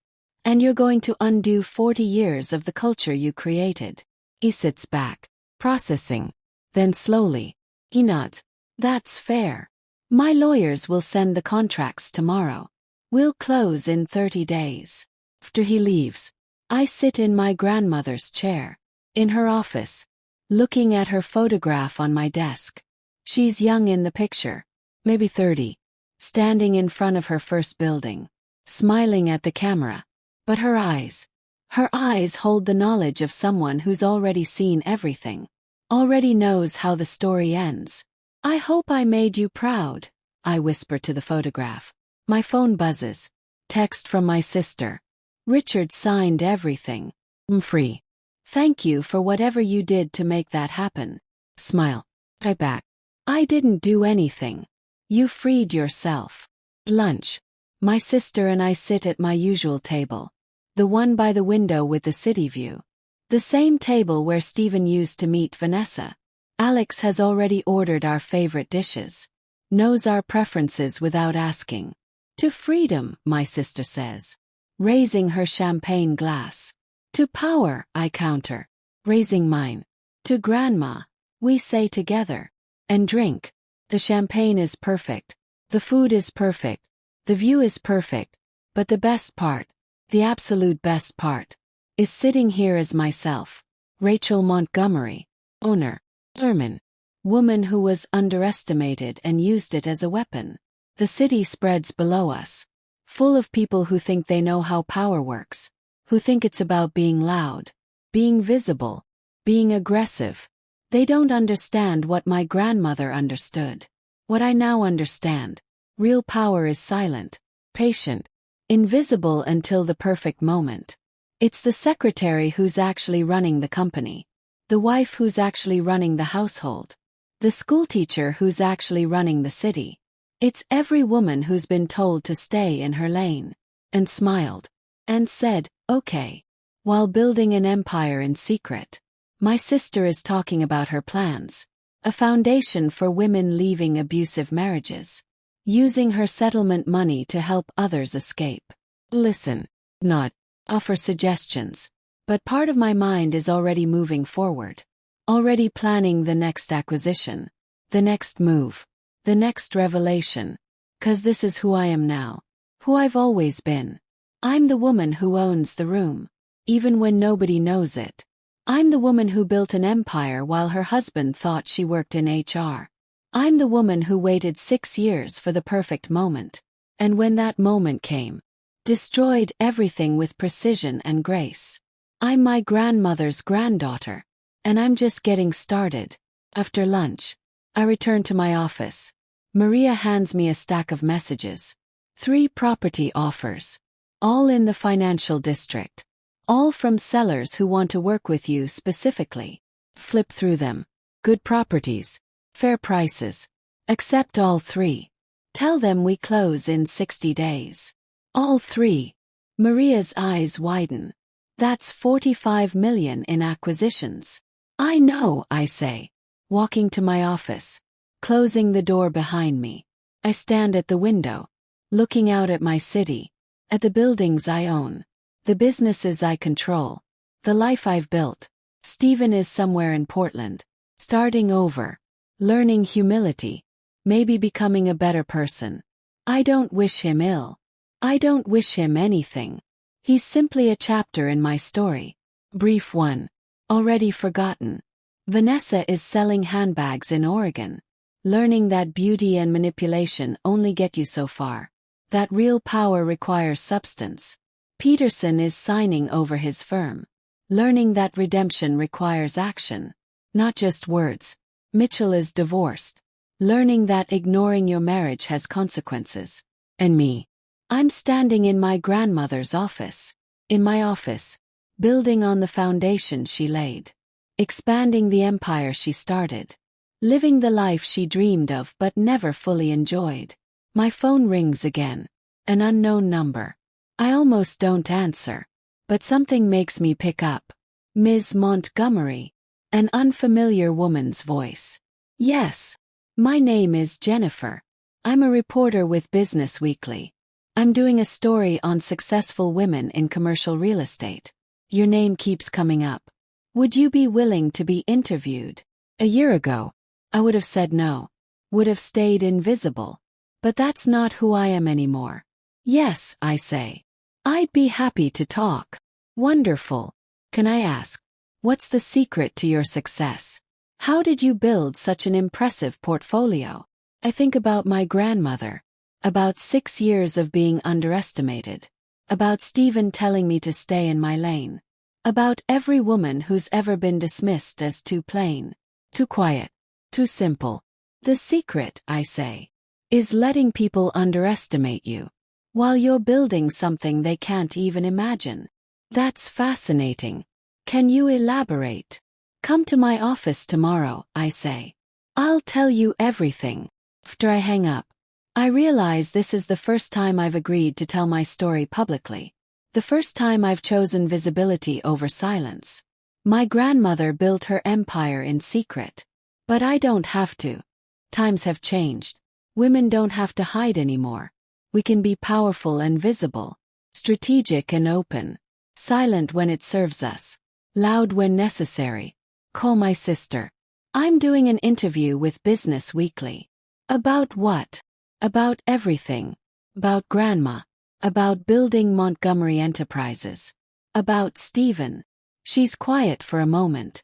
And you're going to undo 40 years of the culture you created. He sits back, processing. Then slowly, he nods. That's fair. My lawyers will send the contracts tomorrow. We'll close in 30 days. After he leaves, I sit in my grandmother's chair, in her office, looking at her photograph on my desk. She's young in the picture, maybe 30, standing in front of her first building, smiling at the camera. But her eyes hold the knowledge of someone who's already seen everything, already knows how the story ends. I hope I made you proud, I whisper to the photograph. My phone buzzes. Text from my sister. Richard signed everything. I'm free. Thank you for whatever you did to make that happen. Smile. I back. I didn't do anything. You freed yourself. Lunch. My sister and I sit at my usual table. The one by the window with the city view. The same table where Stephen used to meet Vanessa. Alex has already ordered our favorite dishes. Knows our preferences without asking. To freedom, my sister says, raising her champagne glass. To power, I counter, raising mine. To grandma, we say together. And drink. The champagne is perfect. The food is perfect. The view is perfect. But the best part, the absolute best part, is sitting here as myself. Rachel Montgomery, owner, Ermin, woman who was underestimated and used it as a weapon. The city spreads below us, full of people who think they know how power works, who think it's about being loud, being visible, being aggressive. They don't understand what my grandmother understood. What I now understand. Real power is silent, patient, invisible until the perfect moment. It's the secretary who's actually running the company, the wife who's actually running the household, the schoolteacher who's actually running the city. It's every woman who's been told to stay in her lane, and smiled, and said, okay, while building an empire in secret. My sister is talking about her plans, a foundation for women leaving abusive marriages, using her settlement money to help others escape. Listen, nod, offer suggestions, but part of my mind is already moving forward, already planning the next acquisition, the next move. The next revelation, 'cause this is who I am now, who I've always been. I'm the woman who owns the room, even when nobody knows it. I'm the woman who built an empire while her husband thought she worked in HR. I'm the woman who waited 6 years for the perfect moment, and when that moment came, destroyed everything with precision and grace. I'm my grandmother's granddaughter, and I'm just getting started. After lunch, I return to my office. Maria hands me a stack of messages. 3 property offers. All in the financial district. All from sellers who want to work with you specifically. Flip through them. Good properties. Fair prices. Accept all 3. Tell them we close in 60 days. All 3. Maria's eyes widen. That's 45 million in acquisitions. I know, I say. Walking to my office, closing the door behind me. I stand at the window, looking out at my city, at the buildings I own, the businesses I control, the life I've built. Stephen is somewhere in Portland, starting over, learning humility, maybe becoming a better person. I don't wish him ill. I don't wish him anything. He's simply a chapter in my story. Brief 1. Already forgotten. Vanessa is selling handbags in Oregon, learning that beauty and manipulation only get you so far, that real power requires substance. Peterson is signing over his firm, learning that redemption requires action, not just words. Mitchell is divorced, learning that ignoring your marriage has consequences. And me. I'm standing in my grandmother's office, in my office, building on the foundation she laid. Expanding the empire she started. Living the life she dreamed of but never fully enjoyed. My phone rings again. An unknown number. I almost don't answer. But something makes me pick up. Ms. Montgomery. An unfamiliar woman's voice. Yes. My name is Jennifer. I'm a reporter with Business Weekly. I'm doing a story on successful women in commercial real estate. Your name keeps coming up. Would you be willing to be interviewed? A year ago, I would have said no. Would have stayed invisible. But that's not who I am anymore. Yes, I say. I'd be happy to talk. Wonderful. Can I ask, what's the secret to your success? How did you build such an impressive portfolio? I think about my grandmother. About 6 years of being underestimated. About Stephen telling me to stay in my lane. About every woman who's ever been dismissed as too plain, too quiet, too simple. The secret, I say, is letting people underestimate you, while you're building something they can't even imagine. That's fascinating. Can you elaborate? Come to my office tomorrow, I say. I'll tell you everything. After I hang up, I realize this is the first time I've agreed to tell my story publicly. The first time I've chosen visibility over silence. My grandmother built her empire in secret. But I don't have to. Times have changed. Women don't have to hide anymore. We can be powerful and visible, strategic and open, silent when it serves us, loud when necessary. Call my sister. I'm doing an interview with Business Weekly. About what? About everything. About Grandma. About building Montgomery Enterprises. About Stephen. She's quiet for a moment.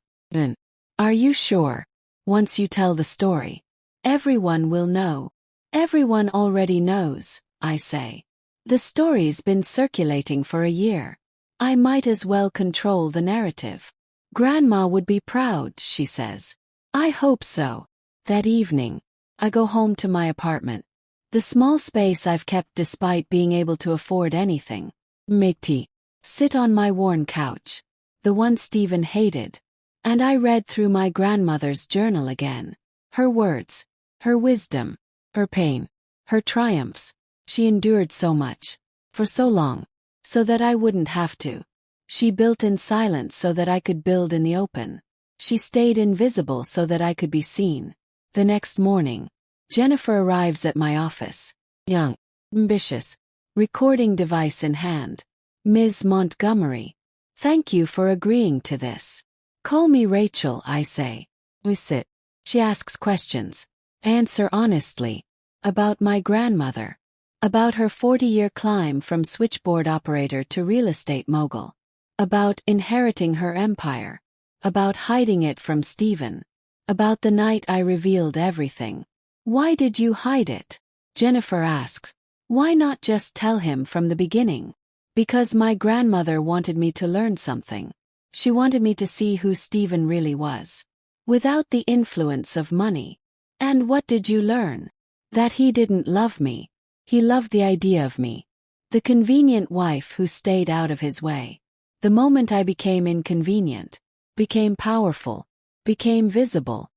Are you sure? Once you tell the story, everyone will know. Everyone already knows, I say. The story's been circulating for a year. I might as well control the narrative. Grandma would be proud, she says. I hope so. That evening, I go home to my apartment. The small space I've kept despite being able to afford anything. Make tea. Sit on my worn couch. The one Stephen hated. And I read through my grandmother's journal again. Her words. Her wisdom. Her pain. Her triumphs. She endured so much. For so long. So that I wouldn't have to. She built in silence so that I could build in the open. She stayed invisible so that I could be seen. The next morning, Jennifer arrives at my office. Young. Ambitious. Recording device in hand. Ms. Montgomery. Thank you for agreeing to this. Call me Rachel, I say. We sit. She asks questions. I answer honestly. About my grandmother. About her 40-year climb from switchboard operator to real estate mogul. About inheriting her empire. About hiding it from Stephen. About the night I revealed everything. Why did you hide it? Jennifer asks. Why not just tell him from the beginning? Because my grandmother wanted me to learn something. She wanted me to see who Stephen really was. Without the influence of money. And what did you learn? That he didn't love me. He loved the idea of me. The convenient wife who stayed out of his way. The moment I became inconvenient, became powerful, became visible,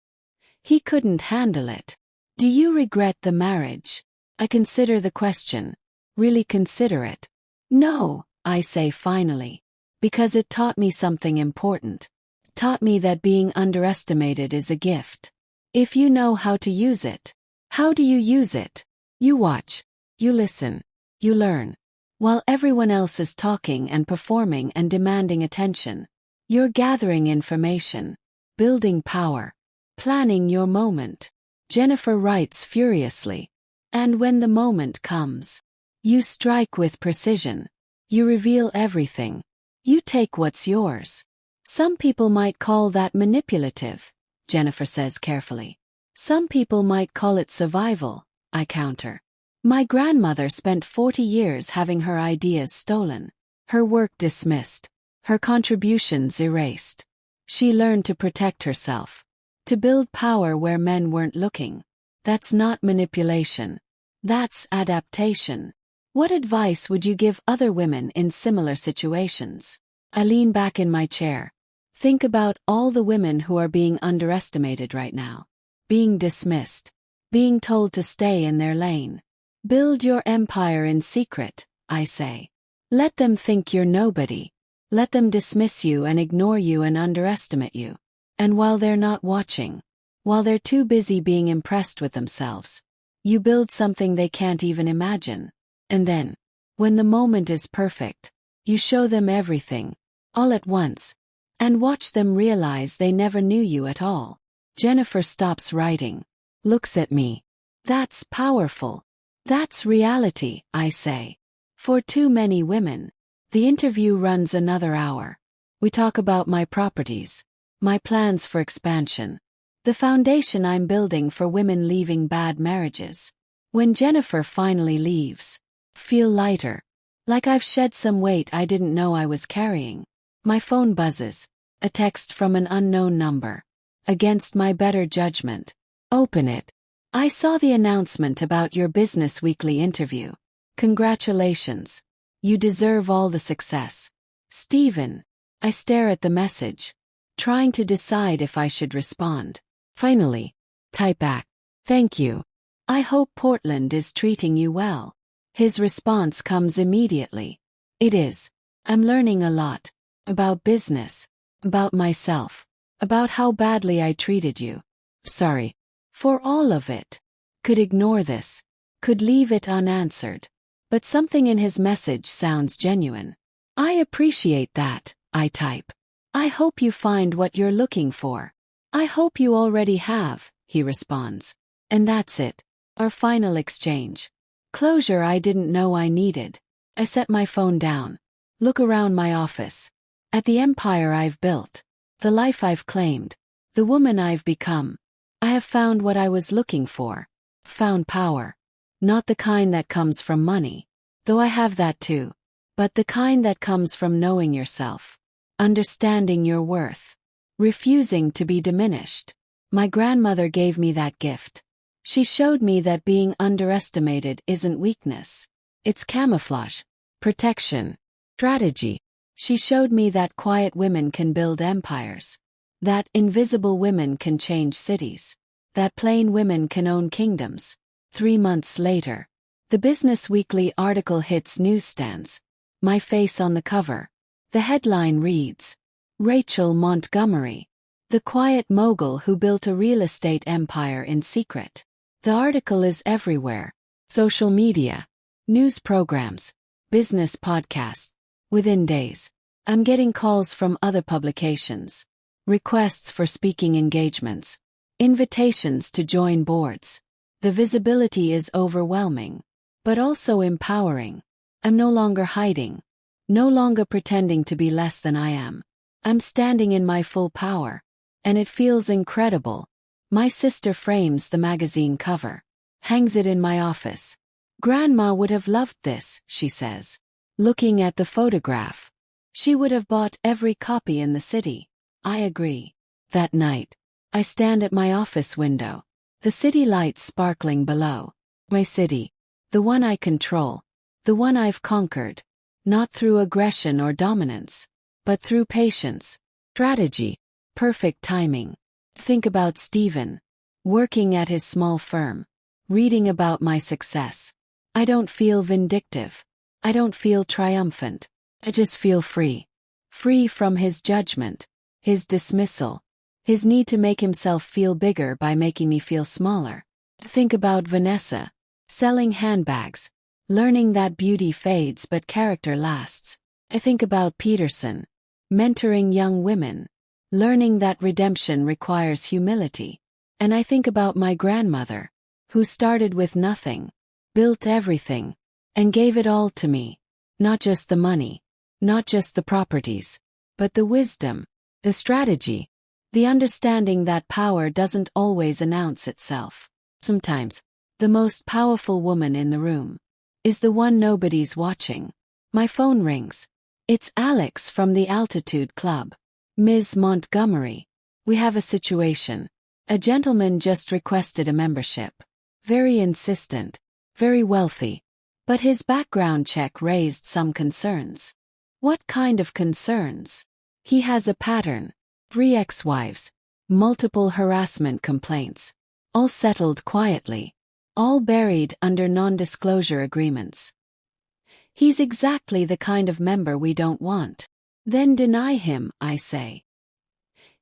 he couldn't handle it. Do you regret the marriage? I consider the question. Really consider it. No, I say finally. Because it taught me something important. Taught me that being underestimated is a gift. If you know how to use it. How do you use it? You watch. You listen. You learn. While everyone else is talking and performing and demanding attention. You're gathering information. Building power. Planning your moment. Jennifer writes furiously. And when the moment comes, you strike with precision. You reveal everything. You take what's yours. Some people might call that manipulative, Jennifer says carefully. Some people might call it survival, I counter. My grandmother spent 40 years having her ideas stolen, her work dismissed, her contributions erased. She learned to protect herself. To build power where men weren't looking. That's not manipulation. That's adaptation. What advice would you give other women in similar situations? I lean back in my chair. Think about all the women who are being underestimated right now. Being dismissed. Being told to stay in their lane. Build your empire in secret, I say. Let them think you're nobody. Let them dismiss you and ignore you and underestimate you. And while they're not watching, while they're too busy being impressed with themselves, you build something they can't even imagine. And then, when the moment is perfect, you show them everything, all at once, and watch them realize they never knew you at all. Jennifer stops writing, looks at me. That's powerful. That's reality, I say. For too many women. The interview runs another hour. We talk about my properties, my plans for expansion, the foundation I'm building for women leaving bad marriages. When Jennifer finally leaves, feel lighter, like I've shed some weight I didn't know I was carrying. My phone buzzes, a text from an unknown number. Against my better judgment. Open it. I saw the announcement about your Business Weekly interview. Congratulations. You deserve all the success. Stephen. I stare at the message, trying to decide if I should respond. Finally, type back. Thank you. I hope Portland is treating you well. His response comes immediately. It is. I'm learning a lot. About business. About myself. About how badly I treated you. Sorry. For all of it. Could ignore this. Could leave it unanswered. But something in his message sounds genuine. I appreciate that, I type. I hope you find what you're looking for. I hope you already have, he responds. And that's it. Our final exchange. Closure I didn't know I needed. I set my phone down. Look around my office. At the empire I've built. The life I've claimed. The woman I've become. I have found what I was looking for. Found power. Not the kind that comes from money. Though I have that too. But the kind that comes from knowing yourself. Understanding your worth. Refusing to be diminished. My grandmother gave me that gift. She showed me that being underestimated isn't weakness. It's camouflage. Protection. Strategy. She showed me that quiet women can build empires. That invisible women can change cities. That plain women can own kingdoms. 3 months later, the Business Weekly article hits newsstands. My face on the cover. The headline reads, Rachel Montgomery, the quiet mogul who built a real estate empire in secret. The article is everywhere. Social media, news programs, business podcasts. Within days, I'm getting calls from other publications. Requests for speaking engagements. Invitations to join boards. The visibility is overwhelming, but also empowering. I'm no longer hiding, no longer pretending to be less than I am. I'm standing in my full power, and it feels incredible. My sister frames the magazine cover, hangs it in my office. Grandma would have loved this, she says. Looking at the photograph, she would have bought every copy in the city. I agree. That night, I stand at my office window. The city lights sparkling below. My city. The one I control. The one I've conquered. Not through aggression or dominance, but through patience, strategy, perfect timing. Think about Stephen. Working at his small firm. Reading about my success. I don't feel vindictive. I don't feel triumphant. I just feel free. Free from his judgment, his dismissal, his need to make himself feel bigger by making me feel smaller. Think about Vanessa, selling handbags, learning that beauty fades but character lasts. I think about Peterson, mentoring young women, learning that redemption requires humility. And I think about my grandmother, who started with nothing, built everything, and gave it all to me. Not just the money, not just the properties, but the wisdom, the strategy, the understanding that power doesn't always announce itself. Sometimes, the most powerful woman in the room is the one nobody's watching. My phone rings. It's Alex from the Altitude Club. Ms. Montgomery, we have a situation. A gentleman just requested a membership. Very insistent, very wealthy. But his background check raised some concerns. What kind of concerns? He has a pattern. 3 ex-wives. Multiple harassment complaints. All settled quietly. All buried under non-disclosure agreements. He's exactly the kind of member we don't want. Then deny him, I say.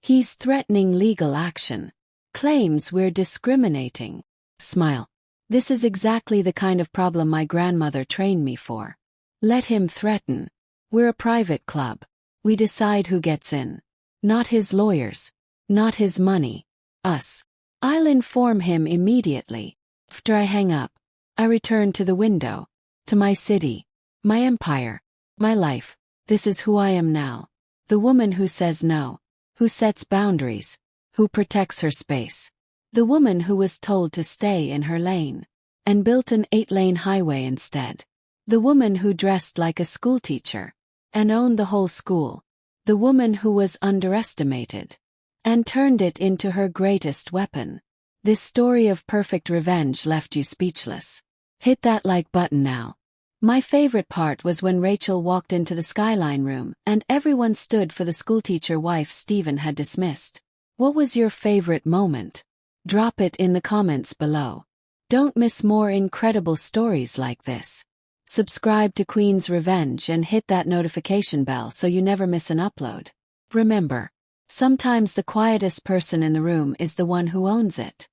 He's threatening legal action. Claims we're discriminating. Smile. This is exactly the kind of problem my grandmother trained me for. Let him threaten. We're a private club. We decide who gets in. Not his lawyers. Not his money. Us. I'll inform him immediately. After I hang up, I return to the window. To my city. My empire. My life. This is who I am now. The woman who says no. Who sets boundaries. Who protects her space. The woman who was told to stay in her lane. And built an 8-lane highway instead. The woman who dressed like a schoolteacher. And owned the whole school. The woman who was underestimated. And turned it into her greatest weapon. This story of perfect revenge left you speechless. Hit that like button now. My favorite part was when Rachel walked into the Skyline room and everyone stood for the schoolteacher wife Stephen had dismissed. What was your favorite moment? Drop it in the comments below. Don't miss more incredible stories like this. Subscribe to Queen's Revenge and hit that notification bell so you never miss an upload. Remember, sometimes the quietest person in the room is the one who owns it.